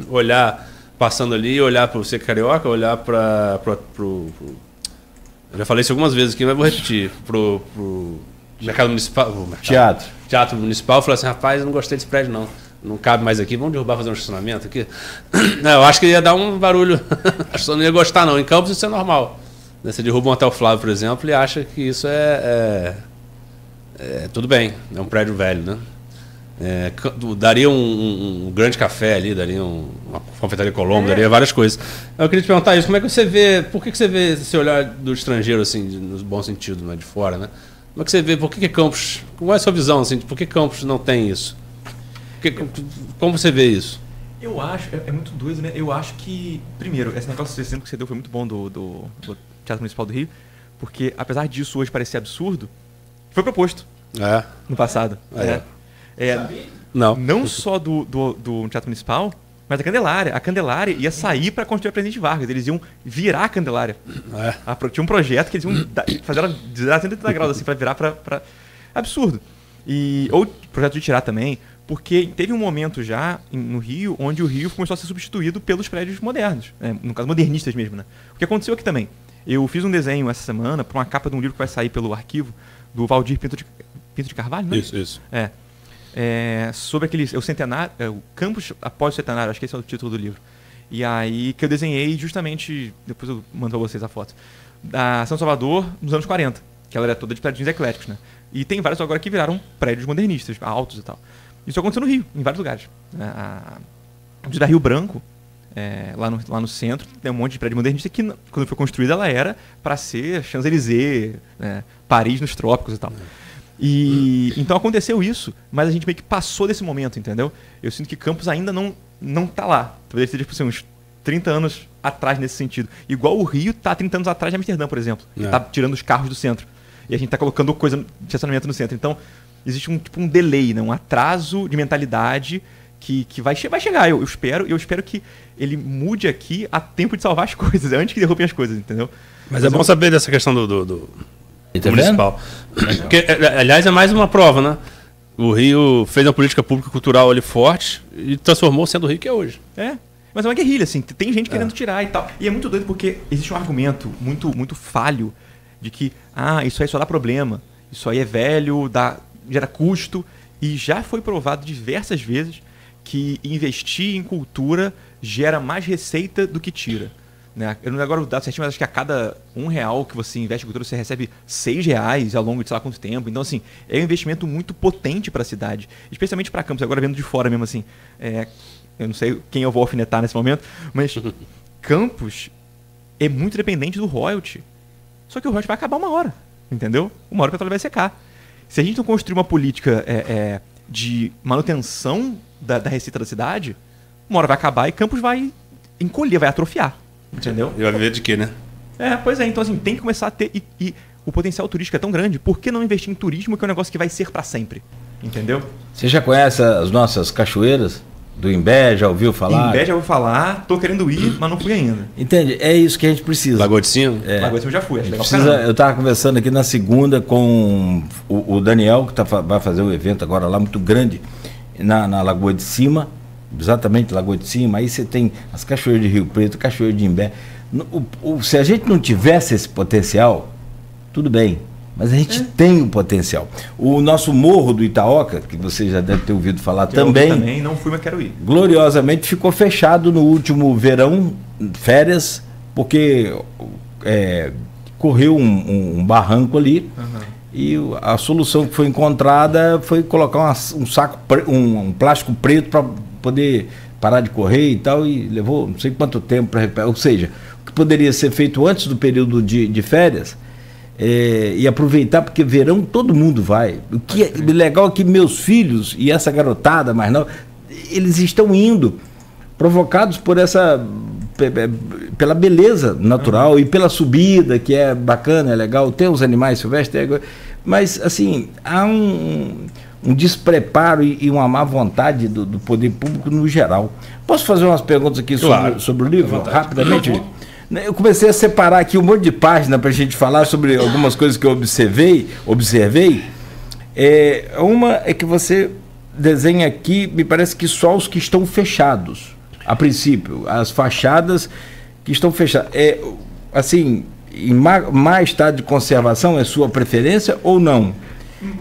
olhar, passando ali, olhar para você carioca, olhar para eu já falei isso algumas vezes aqui, mas vou repetir. Pro mercado municipal. Teatro municipal, falar assim, rapaz, eu não gostei desse prédio, não. Não cabe mais aqui, vamos derrubar, fazer um estacionamento aqui. Não, eu acho que ia dar um barulho. Acho que eu não ia gostar, não. Em Campos isso é normal. Você derruba um Hotel Flávio, por exemplo, e acha que isso tudo bem, é um prédio velho, né? Daria um grande café ali, daria uma confeitaria Colombo, daria várias coisas. Eu queria te perguntar isso, como é que você vê, por que você vê esse olhar do estrangeiro, assim, no bom sentido, né, de fora, né? Como é que você vê, por que Campos, qual é a sua visão, assim, de por que Campos não tem isso? Como você vê isso? Eu acho, é muito doido, né? Eu acho que, primeiro, esse negócio de exemplo que você deu foi muito bom do Teatro Municipal do Rio, porque apesar disso hoje parecer absurdo, foi proposto no passado. Não só do Teatro Municipal, mas da Candelária. A Candelária ia sair para construir a Presidente Vargas. Eles iam virar a Candelária. Tinha um projeto que eles iam fazer ela virar 180 graus, assim, para virar para... Absurdo. Ou projeto de tirar também, porque teve um momento já no Rio, onde o Rio começou a ser substituído pelos prédios modernos. No caso, modernistas mesmo, né? O que aconteceu aqui também. Eu fiz um desenho essa semana para uma capa de um livro que vai sair pelo arquivo do Valdir Pinto de Carvalho, né? Isso. Sobre o centenário, o campus após o centenário, acho que esse é o título do livro. E aí que eu desenhei justamente, depois eu mando pra vocês a foto, da São Salvador nos anos 40, que ela era toda de prédios ecléticos, né? E tem vários agora que viraram prédios modernistas, altos e tal. Isso aconteceu no Rio, em vários lugares. Da Rio Branco, lá no centro, tem um monte de prédio modernista que, quando foi construída, ela era para ser Champs-Élysées, Paris nos trópicos e tal. E então aconteceu isso, mas a gente meio que passou desse momento, entendeu? Eu sinto que Campos ainda não tá lá. Talvez seja, tipo assim, uns 30 anos atrás nesse sentido. Igual o Rio tá 30 anos atrás de Amsterdã, por exemplo. Que tá tirando os carros do centro. E a gente tá colocando coisa de estacionamento no centro. Então, existe um delay, né? Um atraso de mentalidade que vai chegar. Eu espero que ele mude aqui a tempo de salvar as coisas, antes que derrubem as coisas, entendeu? Mas é bom saber dessa questão do municipal. Porque, aliás, é mais uma prova, né? O Rio fez uma política pública cultural ali forte e transformou o centro do Rio que é hoje. Mas é uma guerrilha, assim. Tem gente querendo tirar e tal. E é muito doido porque existe um argumento muito, muito falho de que, isso aí só dá problema. Isso aí é velho, gera custo. E já foi provado diversas vezes que investir em cultura gera mais receita do que tira. Né? Eu não lembro agora o dado certinho, mas acho que a cada R$1 que você investe em cultura, você recebe R$6 ao longo de sei lá quanto tempo. Então, assim, é um investimento muito potente para a cidade. Especialmente para Campos. Agora, vendo de fora mesmo, assim, eu não sei quem eu vou alfinetar nesse momento, mas Campos é muito dependente do royalty. Só que o royalty vai acabar uma hora, entendeu? Uma hora o petróleo vai secar. Se a gente não construir uma política de manutenção da receita da cidade, uma hora vai acabar e Campos vai encolher, vai atrofiar. Entendeu? E vai viver de quê, né? Pois é. Então, assim, tem que começar a ter... E o potencial turístico é tão grande. Por que não investir em turismo, que é um negócio que vai ser para sempre? Entendeu? Você já conhece as nossas cachoeiras do Imbé? Já ouviu falar? Imbé já ouviu falar. Tô querendo ir, mas não fui ainda. Entende? É isso que a gente precisa. Lagoa de Cima? Lagoa de Cima eu já fui. Eu estava conversando aqui na segunda com o Daniel, que vai fazer um evento agora lá muito grande na Lagoa de Cima. Exatamente, Lagoa de Cima. Aí você tem as cachoeiras de Rio Preto, cachoeira de Imbé. Se a gente não tivesse esse potencial, tudo bem, mas a gente tem o potencial. O nosso Morro do Itaoca, que você já deve ter ouvido falar também, não fui, mas quero ir. Gloriosamente ficou fechado no último verão, férias, porque correu um barranco ali. E a solução que foi encontrada foi colocar um plástico preto para poder parar de correr e tal, e levou não sei quanto tempo para recuperar. Ou seja, o que poderia ser feito antes do período de férias, e aproveitar, porque verão todo mundo vai. O que é legal é que meus filhos e essa garotada mais nova, eles estão indo, provocados por pela beleza natural e pela subida, que é bacana, é legal, tem os animais silvestres, mas assim, há um despreparo e uma má vontade do poder público no geral. Posso fazer umas perguntas aqui sobre o livro, rapidamente? Eu comecei a separar aqui um monte de página para a gente falar sobre algumas coisas que eu observei. Uma é que você desenha aqui, me parece que só os que estão fechados, a princípio, as fachadas que estão fechadas. Assim, em má estado de conservação, é sua preferência ou não?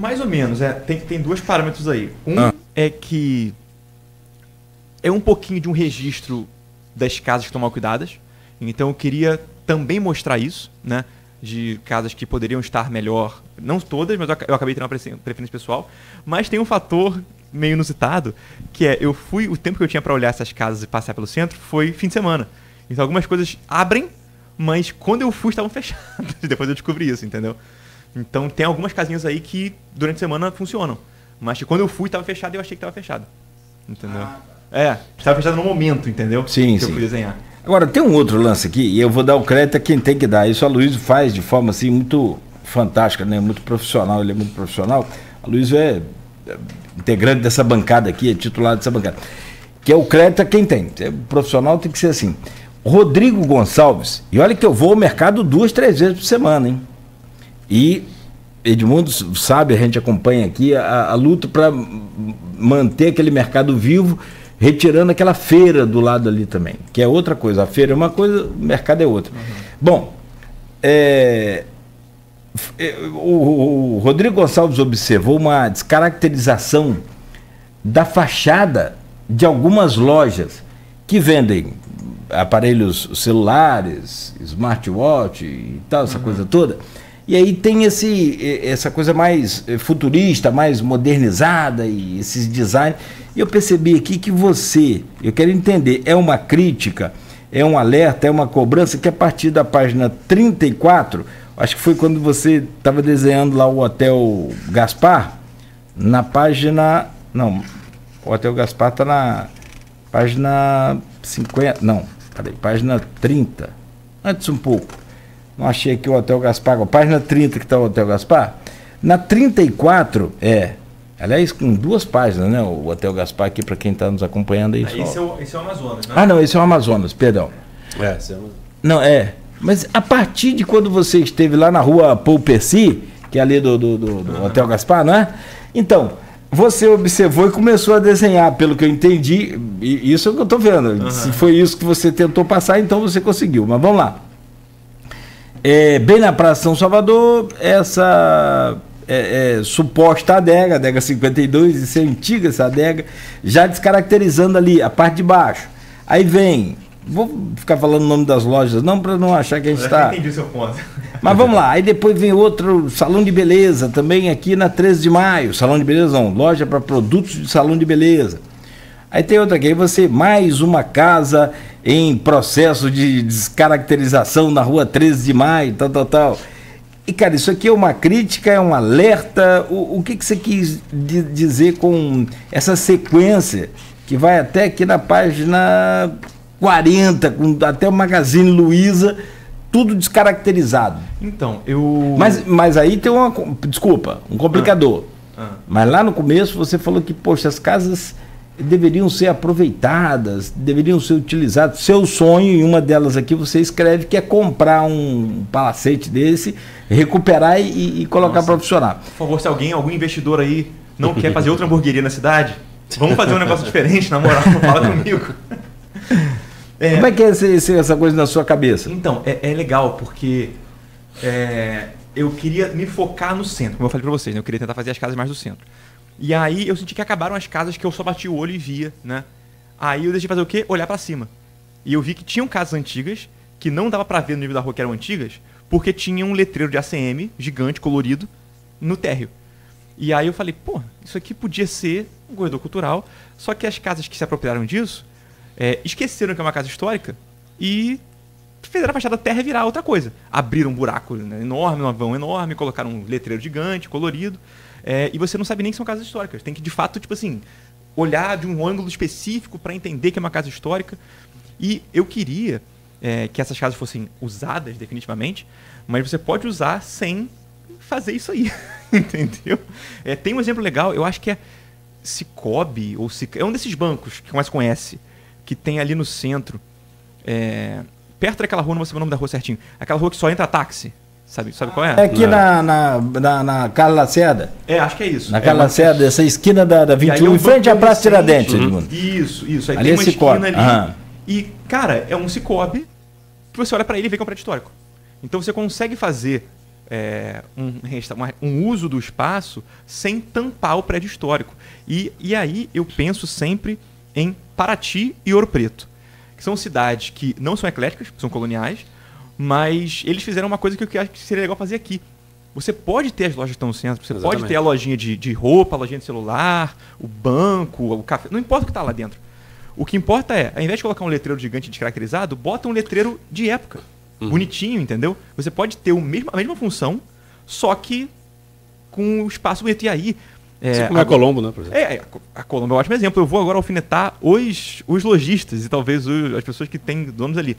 Mais ou menos, tem dois parâmetros aí. É que é um pouquinho de um registro das casas que estão mal cuidadas. Então eu queria também mostrar isso, né? De casas que poderiam estar melhor, não todas, mas eu acabei tendo uma preferência pessoal. Mas tem um fator meio inusitado, que o tempo que eu tinha para olhar essas casas e passear pelo centro foi fim de semana. Então algumas coisas abrem, mas quando eu fui estavam fechadas. Depois eu descobri isso, entendeu? Então tem algumas casinhas aí que durante a semana funcionam, mas que quando eu fui estava fechado e eu achei que estava fechado. Entendeu? Estava fechado no momento, entendeu? Sim, que eu fui desenhar. Agora, tem um outro lance aqui, e eu vou dar o crédito a quem tem que dar. Isso a Luísa faz de forma assim muito fantástica, né? Muito profissional, ele é muito profissional. A Luísa integrante dessa bancada aqui, é titular dessa bancada, que é o crédito a quem tem. O profissional tem que ser assim. Rodrigo Gonçalves, e olha que eu vou ao mercado 2, 3 vezes por semana, hein? E Edmundo sabe, a gente acompanha aqui a luta para manter aquele mercado vivo, retirando aquela feira do lado ali também, que é outra coisa. A feira é uma coisa, o mercado é outra. Bom, o Rodrigo Gonçalves observou uma descaracterização da fachada de algumas lojas que vendem aparelhos celulares, smartwatch e tal, essa coisa toda. E aí tem essa coisa mais futurista, mais modernizada e esses designs. E eu percebi aqui que eu quero entender, é uma crítica, é um alerta, é uma cobrança que a partir da página 34, acho que foi quando você estava desenhando lá o Hotel Gaspar, na página... Não, o Hotel Gaspar está na página 50... Não, peraí, página 30. Antes um pouco. Não achei aqui o Hotel Gaspar. Página 30 que está o Hotel Gaspar. Na 34, aliás, com 2 páginas, né? O Hotel Gaspar aqui, para quem está nos acompanhando aí. Esse é o Amazonas, né? Ah, não, esse é o Amazonas, perdão. Esse é o Amazonas. Não, mas a partir de quando você esteve lá na rua Paul Percy, que é ali do Hotel Gaspar, não é? Então, você observou e começou a desenhar, pelo que eu entendi, e isso é o que eu estou vendo. Se foi isso que você tentou passar, então você conseguiu. Mas vamos lá. Bem na Praça São Salvador, essa suposta adega 52, isso é antiga essa adega, já descaracterizando ali a parte de baixo. Aí vem, vou ficar falando o nome das lojas não, para não achar que a gente está... Entendi o seu ponto. Mas vamos lá, aí depois vem outro salão de beleza, também aqui na 13 de maio, salão de beleza não, loja para produtos de salão de beleza. Aí tem outra aqui, mais uma casa em processo de descaracterização na rua 13 de maio, tal. E, cara, isso aqui é uma crítica, é um alerta. O que você quis dizer com essa sequência que vai até aqui na página 40, com até o Magazine Luiza, tudo descaracterizado? Então, Mas aí tem um complicador. Mas lá no começo você falou que, poxa, as casas deveriam ser aproveitadas, deveriam ser utilizadas. Seu sonho, em uma delas aqui, você escreve que é comprar um palacete desse, recuperar e colocar para funcionar. Por favor, se algum investidor aí não quer fazer outra hamburgueria na cidade, vamos fazer um negócio diferente, na moral, fala comigo. Como é que é essa coisa na sua cabeça? Então, é legal, porque eu queria me focar no centro, como eu falei para vocês, né? Eu queria tentar fazer as casas mais do centro. E aí eu senti que acabaram as casas que eu só bati o olho e via, né? Aí eu deixei fazer o quê? Olhar pra cima. E eu vi que tinham casas antigas, que não dava pra ver no nível da rua que eram antigas, porque tinha um letreiro de ACM, gigante, colorido, no térreo. E aí eu falei, pô, isso aqui podia ser um corredor cultural, só que as casas que se apropriaram disso, esqueceram que é uma casa histórica e fizeram a fachada da terra virar outra coisa. Abriram um buraco, né, enorme, um vão enorme, colocaram um letreiro gigante, colorido. E você não sabe nem que são casas históricas. Tem que, de fato, tipo assim, olhar de um ângulo específico para entender que é uma casa histórica. E eu queria que essas casas fossem usadas definitivamente, mas você pode usar sem fazer isso aí. Entendeu? Tem um exemplo legal, eu acho que é Cicobi, ou é um desses bancos que mais conhece, que tem ali no centro, perto daquela rua, não vou saber o nome da rua certinho, aquela rua que só entra táxi. Sabe qual é? É aqui na Carlos Lacerda. Acho que é isso. Na Carlos Lacerda, essa esquina da 21, em frente à Praça Tiradentes. Isso. Aí ali tem uma Cicobi. esquina ali. E, cara, é um Cicobi que você olha pra ele e vê que é um prédio histórico. Então você consegue fazer um uso do espaço sem tampar o prédio histórico. E aí eu penso sempre em Paraty e Ouro Preto, que são cidades que não são ecléticas, são coloniais, mas eles fizeram uma coisa que eu acho que seria legal fazer aqui. Você pode ter as lojas que estão no centro, você pode ter a lojinha de roupa, a lojinha de celular, o banco, o café, não importa o que está lá dentro. O que importa ao invés de colocar um letreiro gigante descaracterizado, bota um letreiro de época, bonitinho, entendeu? Você pode ter a mesma função, só que com um espaço bonito. E aí... como a Colombo, né, por exemplo? A Colombo é um ótimo exemplo. Eu vou agora alfinetar os lojistas e talvez as pessoas que têm donos ali.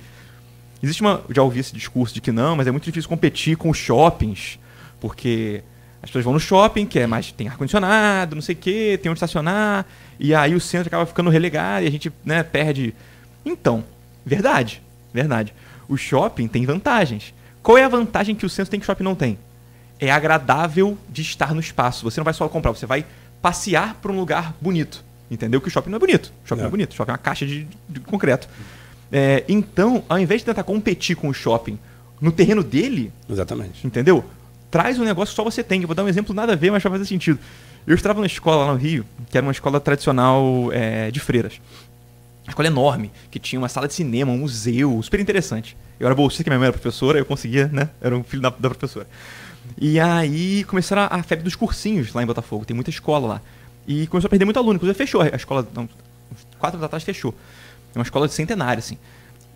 Já ouvi esse discurso de que não, mas é muito difícil competir com os shoppings, porque As pessoas vão no shopping, que é mais, tem ar-condicionado, não sei o quê, tem onde estacionar, e aí o centro acaba ficando relegado e a gente, né, perde. Então, verdade. O shopping tem vantagens. Qual é a vantagem que o centro tem que o shopping não tem? É agradável de estar no espaço. Você não vai só comprar, você vai passear para um lugar bonito. Entendeu? Que o shopping não é bonito. O shopping não é bonito. O shopping é uma caixa de concreto. Então, ao invés de tentar competir com o shopping no terreno dele... Exatamente. Entendeu? Traz um negócio que só você tem. Eu vou dar um exemplo nada a ver, mas vai fazer sentido. Eu estava numa escola lá no Rio, que era uma escola tradicional de freiras. Uma escola enorme, que tinha uma sala de cinema, um museu, super interessante. Eu era bolsista, que minha mãe era professora, eu conseguia, né? Era um filho da professora. E aí começaram a febre dos cursinhos lá em Botafogo. Tem muita escola lá. E começou a perder muito aluno. Inclusive fechou a escola, uns 4 anos atrás fechou. É uma escola de centenário, assim.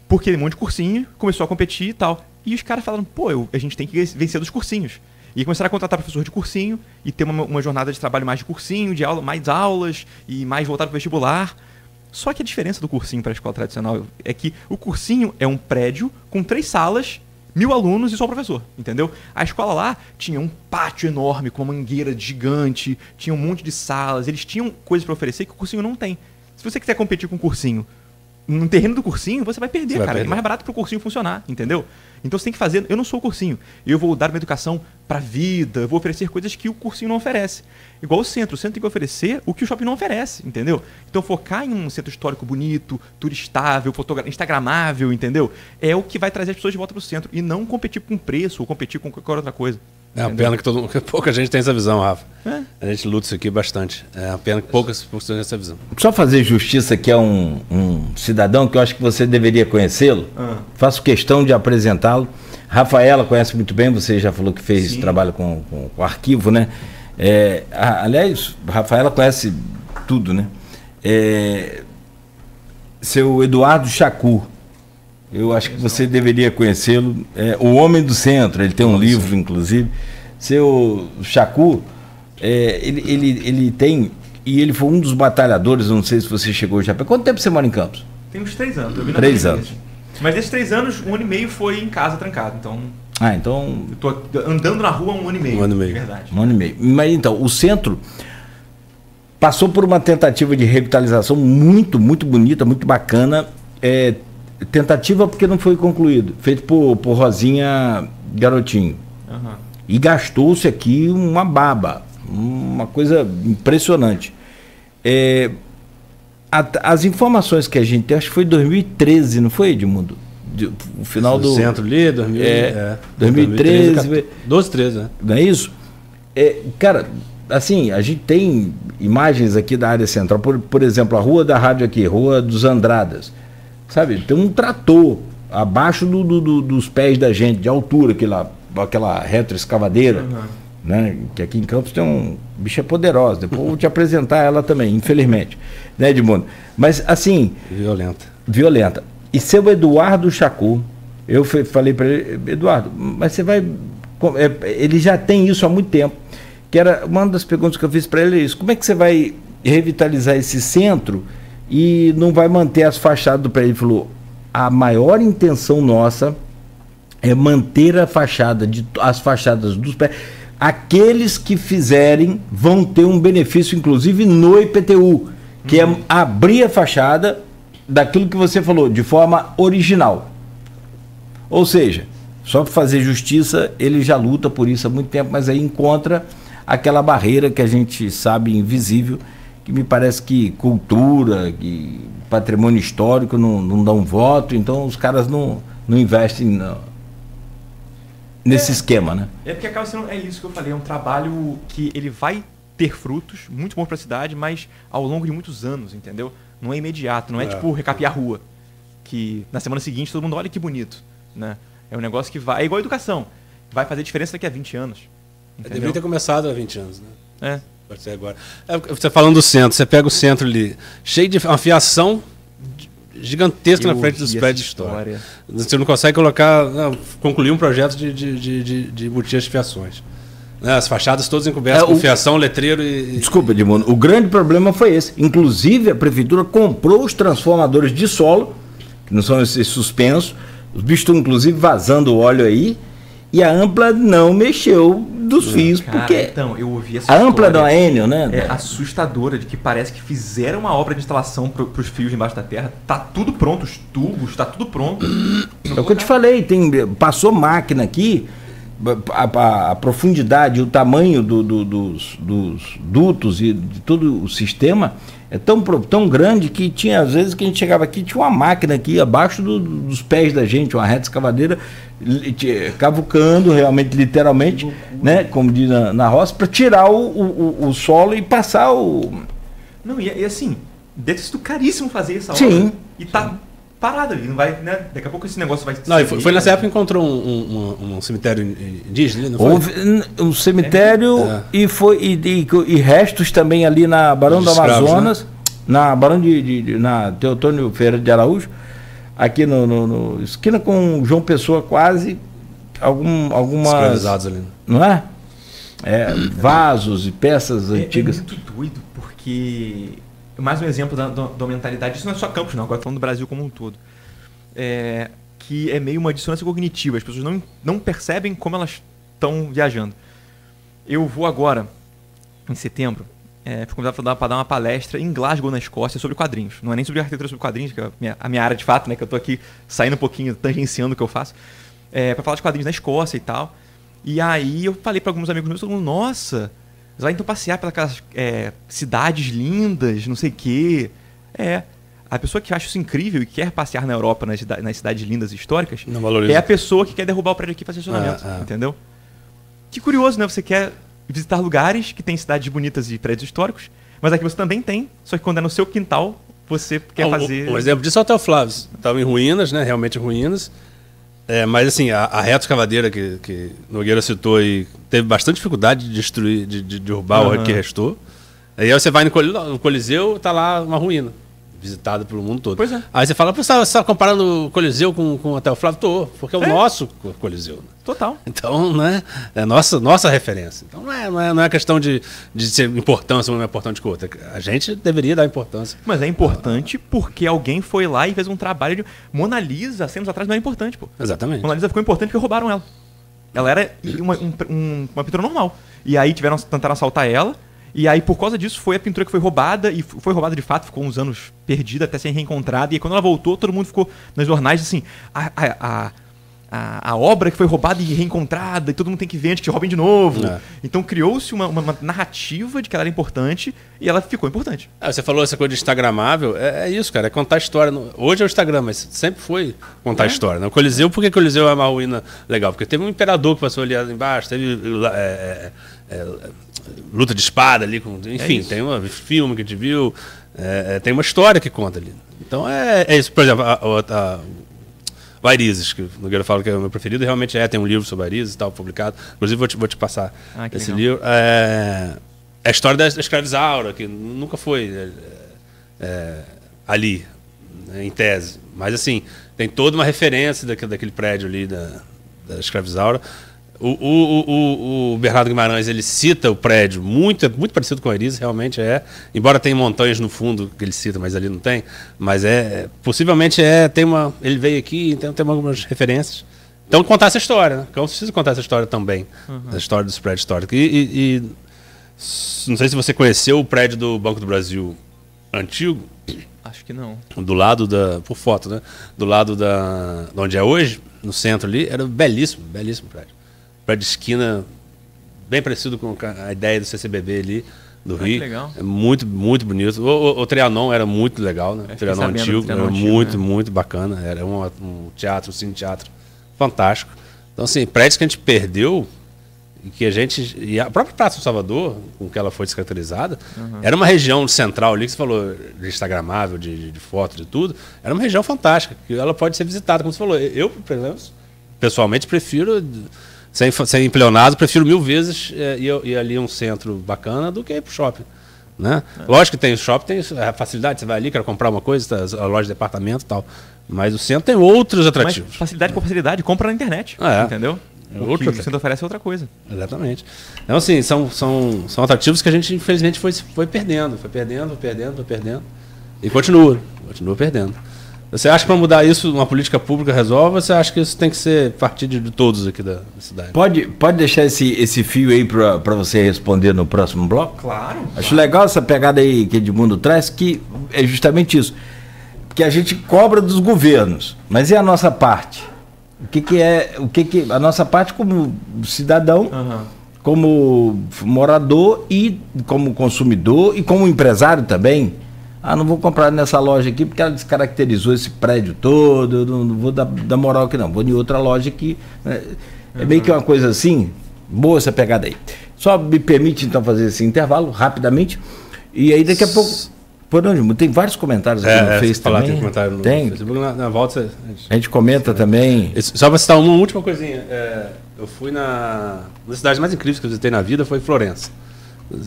Porque um monte de cursinho, começou a competir e tal. E os caras falaram, a gente tem que vencer dos cursinhos. E começaram a contratar professor de cursinho e ter uma jornada de trabalho mais de cursinho, de aula, mais aulas e mais voltado para o vestibular. Só que a diferença do cursinho para a escola tradicional é que o cursinho é um prédio com 3 salas, 1000 alunos e só o professor, entendeu? A escola lá tinha um pátio enorme com uma mangueira gigante, tinha um monte de salas, eles tinham coisas para oferecer que o cursinho não tem. Se você quiser competir com o cursinho, no terreno do cursinho, você vai perder, cara. É mais barato para o cursinho funcionar, entendeu? Então você tem que fazer... Eu não sou o cursinho. Eu vou dar uma educação para a vida, vou oferecer coisas que o cursinho não oferece. Igual o centro. O centro tem que oferecer o que o shopping não oferece, entendeu? Então focar em um centro histórico bonito, turistável, instagramável, entendeu? É o que vai trazer as pessoas de volta para o centro. E não competir com preço ou competir com qualquer outra coisa. É uma pena que pouca gente tem essa visão, Rafa. A gente luta isso aqui bastante. É uma pena que poucas pessoas têm essa visão. Só fazer justiça aqui a um cidadão que eu acho que você deveria conhecê-lo. Faço questão de apresentá-lo. Rafaela conhece muito bem, você já falou que fez trabalho com arquivo, né? Aliás, Rafaela conhece tudo, né? Seu Eduardo Chacu. Eu acho que você deveria conhecê-lo. O Homem do Centro, ele tem um livro, inclusive. Seu Chacu, ele tem... E ele foi um dos batalhadores, não sei se você chegou já. Quanto tempo você mora em Campos? Tem uns 3 anos. 3 anos. Mas desses 3 anos, 1 ano e meio foi em casa trancado. Então... Eu tô andando na rua 1 ano e meio. 1 ano e meio. Verdade. 1 ano e meio. Mas então, o centro passou por uma tentativa de revitalização muito, muito bonita, muito bacana. Tentativa porque não foi concluído, feito por Rosinha Garotinho. E gastou-se aqui uma baba, uma coisa impressionante. As informações que a gente tem, acho que foi 2013, não foi, Edmundo? O final do centro ali, 2013, 12, 13, né? Não é isso? Cara, assim, a gente tem imagens aqui da área central, por exemplo, a rua da rádio aqui, Rua dos Andradas. Sabe, tem um trator abaixo dos pés da gente, de altura, aquela retroescavadeira, né? Que aqui em Campos tem um bicha poderosa. Depois eu vou te apresentar ela também, infelizmente, né, Edmundo? Mas assim... Violenta. E seu Eduardo Chacu, eu falei para ele, Eduardo, mas você vai... Ele já tem isso há muito tempo, que era uma das perguntas que eu fiz para ele, é isso, como é que você vai revitalizar esse centro e não vai manter as fachadas do prédio? Ele falou, a maior intenção nossa é manter as fachadas dos prédios. Aqueles que fizerem vão ter um benefício, inclusive no IPTU, que é abrir a fachada daquilo que você falou, de forma original. Ou seja, só para fazer justiça, ele já luta por isso há muito tempo, mas aí encontra aquela barreira que a gente sabe invisível, que me parece que cultura, que patrimônio histórico não dão voto, então os caras não investem nesse esquema, né? Porque acaba sendo, isso que eu falei, é um trabalho que ele vai ter frutos, muito bons para a cidade, mas ao longo de muitos anos, entendeu? Não é imediato, não é tipo recapear a rua, que na semana seguinte todo mundo olha que bonito, né? É um negócio que vai, é igual a educação, vai fazer diferença daqui a 20 anos. Deveria ter começado há 20 anos, né? Pode ser agora. Você falando do centro, você pega o centro ali, cheio de uma fiação gigantesca na frente dos prédios de história. Você não consegue concluir um projeto de botijas de fiações. As fachadas todas encobertas com fiação, letreiro e... Desculpa, Edmundo, o grande problema foi esse. Inclusive, a prefeitura comprou os transformadores de solo, que não são esses suspensos, os bichos estão inclusive vazando o óleo aí, e a Ampla não mexeu dos fios, Cara, porque então, eu ouvi essa a ampla história. não é Enel, né? É assustadora de que parece que fizeram uma obra de instalação pros fios embaixo da terra. Tá tudo pronto, os tubos, tá tudo pronto. É o que eu te falei, passou máquina aqui, a profundidade, o tamanho dos dutos e de todo o sistema é tão grande que tinha, às vezes, que a gente chegava aqui, tinha uma máquina aqui abaixo dos pés da gente, uma reta escavadeira, cavucando, realmente, literalmente, né, como diz na roça, para tirar o solo e passar o... Não, e assim, deve ter sido caríssimo fazer essa Sim. obra. E tá parado ali, não vai, né? Daqui a pouco esse negócio vai... Não, foi nessa época que encontrou um cemitério indígena, não foi? Houve um cemitério e restos também ali na Barão do Escravos, Amazonas, na Barão na Teotônio Ferreira de Araújo, aqui no esquina com João Pessoa, quase algumas... Escravizados ali. Não é? Vasos e peças antigas. É muito doido, porque... Mais um exemplo da mentalidade, isso não é só Campos, não, agora falando do Brasil como um todo. Que é meio uma dissonância cognitiva, as pessoas não percebem como elas estão viajando. Eu vou agora, em setembro, fui convidado para dar uma palestra em Glasgow, na Escócia, sobre quadrinhos. Não é nem sobre arquitetura, sobre quadrinhos, que é a minha área de fato, né, que eu estou aqui saindo um pouquinho, tangenciando o que eu faço, para falar de quadrinhos na Escócia e tal. E aí eu falei para alguns amigos meus, todo mundo, nossa... Você vai então passear pelas cidades lindas, não sei o quê. A pessoa que acha isso incrível e quer passear na Europa, nas cidades lindas e históricas, não valoriza. É a pessoa que quer derrubar o prédio aqui e fazer estacionamento. Entendeu? Que curioso, né? Você quer visitar lugares que têm cidades bonitas e prédios históricos, mas aqui você também tem, só que quando é no seu quintal, você quer fazer... Um exemplo disso é o Hotel Flávio. Estava em ruínas, né? Realmente em ruínas. Mas assim, a reta escavadeira que Nogueira citou e teve bastante dificuldade de destruir, de derrubar o que restou. Aí você vai no Coliseu, tá lá uma ruína, visitada pelo mundo todo. Pois é. Aí você fala, você está comparando o Coliseu com o Hotel Flávio? Tô, porque é o nosso Coliseu. Total. Então, né, é nossa referência. Então não é questão de ser importância, uma não é importante que outra. A gente deveria dar importância. Mas é importante porque alguém foi lá e fez um trabalho de... Mona Lisa, 100 anos atrás, não era importante, pô. Exatamente. Mona Lisa ficou importante porque roubaram ela. Ela era uma pintura normal. E aí tentaram assaltar ela. E aí, por causa disso, foi a pintura que foi roubada. E foi roubada de fato, ficou uns anos perdida até ser reencontrada. E aí, quando ela voltou, todo mundo ficou nos jornais assim... A obra que foi roubada e reencontrada, e todo mundo tem que ver antes que roubem de novo. Então criou-se uma narrativa de que ela era importante e ela ficou importante. Você falou essa coisa de instagramável, é isso, cara, é contar história. Hoje é o Instagram, mas sempre foi contar história. Né? O Coliseu, por que o Coliseu é uma ruína legal? Porque teve um imperador que passou ali embaixo, teve luta de espada ali, enfim, tem um filme que a gente viu, tem uma história que conta ali. Então é isso, por exemplo, Varizes, que o Nogueira fala que é o meu preferido, realmente tem um livro sobre Varizes e tal, publicado. Inclusive, vou te passar esse livro. É a história da escravizaura, que nunca foi ali, né, em tese. Mas, assim, tem toda uma referência daquele prédio ali da escravizaura. O Bernardo Guimarães, ele cita o prédio muito parecido com o Varizes, realmente embora tenha montanhas no fundo que ele cita, mas ali não tem, mas possivelmente ele veio aqui, então tem algumas referências. Então contar essa história, né? Então precisa contar essa história também, a história dos prédios históricos. E não sei se você conheceu o prédio do Banco do Brasil antigo. Acho que não. Do lado por foto, né? Do lado de onde é hoje, no centro ali, era belíssimo prédio. Prédio de esquina, bem parecido com a ideia do CCBB ali, do Rio. Legal. É muito, muito bonito. O Trianon era muito legal, né? O Trianon antigo, era muito, muito bacana. Era um teatro, um cine-teatro fantástico. Então, assim, prédios que a gente perdeu e que e a própria Praça do Salvador, com que ela foi descaracterizada, era uma região central ali, que você falou de instagramável, de foto, de tudo. Era uma região fantástica, que ela pode ser visitada, como você falou. Eu, por exemplo, pessoalmente prefiro... Sem empleonado, prefiro 1000 vezes ir ali a um centro bacana do que ir para o shopping. Né? Lógico que tem o shopping, tem a facilidade, você vai ali, quer comprar uma coisa, a loja de departamento e tal. Mas o centro tem outros atrativos. Mas facilidade por facilidade, compra na internet. Entendeu? O que o centro oferece é outra coisa. Exatamente. Então, assim, são atrativos que a gente, infelizmente, foi perdendo. E continua perdendo. Você acha que para mudar isso, uma política pública resolve, ou você acha que isso tem que ser partido de todos aqui da cidade? Pode deixar esse fio aí para você responder no próximo bloco? Claro. Acho legal essa pegada aí que Edmundo traz, que é justamente isso. Que a gente cobra dos governos, mas e a nossa parte? O que é a nossa parte como cidadão, como morador e como consumidor e como empresário também? Ah, não vou comprar nessa loja aqui porque ela descaracterizou esse prédio todo, não vou dar moral aqui não, vou em outra loja aqui. É meio que uma coisa assim, boa essa pegada aí. Só me permite então fazer esse intervalo rapidamente, e aí daqui a pouco... Por onde? Tem vários comentários aqui no Face também. Tem comentário no Facebook, na volta a gente comenta também. Só para citar uma última coisinha, eu fui uma das cidades mais incríveis que eu visitei na vida foi Florença.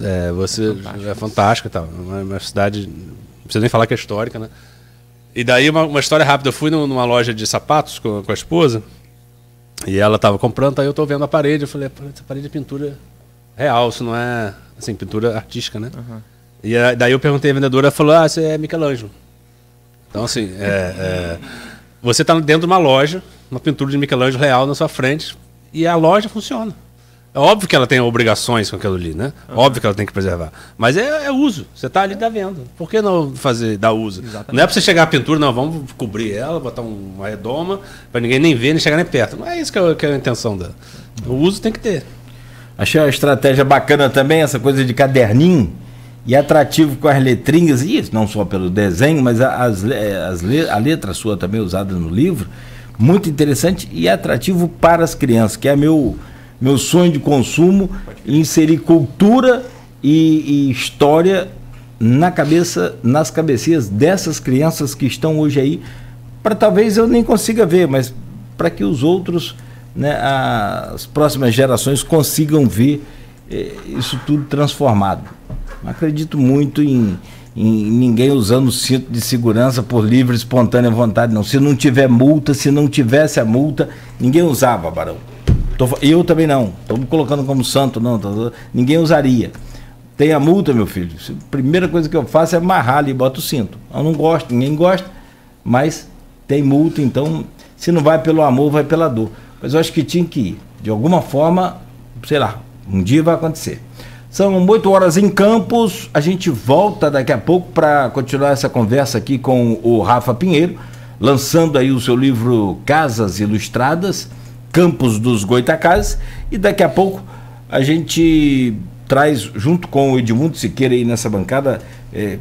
É fantástica e tal, uma cidade, não precisa nem falar que é histórica, né? E daí uma história rápida, eu fui numa loja de sapatos com a esposa, e ela estava comprando, aí eu estou vendo a parede, eu falei, essa parede é pintura real, isso não é assim, pintura artística, né? E daí eu perguntei à vendedora, ela falou, isso é Michelangelo. Então assim, você está dentro de uma loja, uma pintura de Michelangelo real na sua frente, e a loja funciona. É óbvio que ela tem obrigações com aquilo ali, né? Óbvio que ela tem que preservar. Mas é uso. Você está ali, tá vendo. Por que não dar uso? Exatamente. Não é para você chegar à pintura, não, vamos cobrir ela, botar uma redoma, para ninguém nem ver, nem chegar nem perto. Não é isso que é a intenção dela. O uso tem que ter. Achei uma estratégia bacana também, essa coisa de caderninho, e atrativo com as letrinhas, e não só pelo desenho, mas a letra sua também usada no livro, muito interessante e atrativo para as crianças, que é meu sonho de consumo, inserir cultura e história nas cabeceiras dessas crianças que estão hoje aí, para talvez eu nem consiga ver, mas para que os outros, né, as próximas gerações consigam ver isso tudo transformado. Não acredito muito em ninguém usando o cinto de segurança por livre e espontânea vontade, não. Se não tiver multa, se não tivesse a multa, ninguém usava, Barão. Eu também não, estou me colocando como santo, não, ninguém usaria. Tem a multa, meu filho, a primeira coisa que eu faço é amarrar ali e boto o cinto. Eu não gosto, ninguém gosta, mas tem multa, então se não vai pelo amor, vai pela dor. Mas eu acho que tinha que ir, de alguma forma, sei lá, um dia vai acontecer. São 8 horas em Campos, a gente volta daqui a pouco para continuar essa conversa aqui com o Rafa Pinheiro, lançando aí o seu livro Casas Ilustradas, Campos dos Goitacazes, e daqui a pouco a gente traz, junto com o Edmundo Siqueira aí nessa bancada,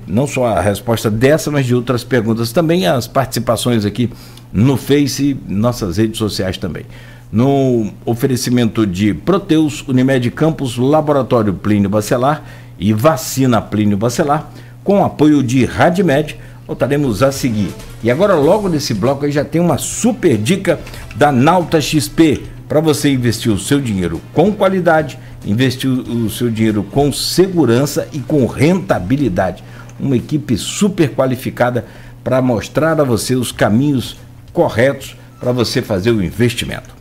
não só a resposta dessa, mas de outras perguntas também, as participações aqui no Face e nossas redes sociais também. No oferecimento de Proteus, Unimed Campos, Laboratório Plínio Bacelar e Vacina Plínio Bacelar, com apoio de Radmed, voltaremos a seguir. E agora, logo nesse bloco, aí já tem uma super dica da Nauta XP, para você investir o seu dinheiro com qualidade, investir o seu dinheiro com segurança e com rentabilidade. Uma equipe super qualificada para mostrar a você os caminhos corretos para você fazer o investimento.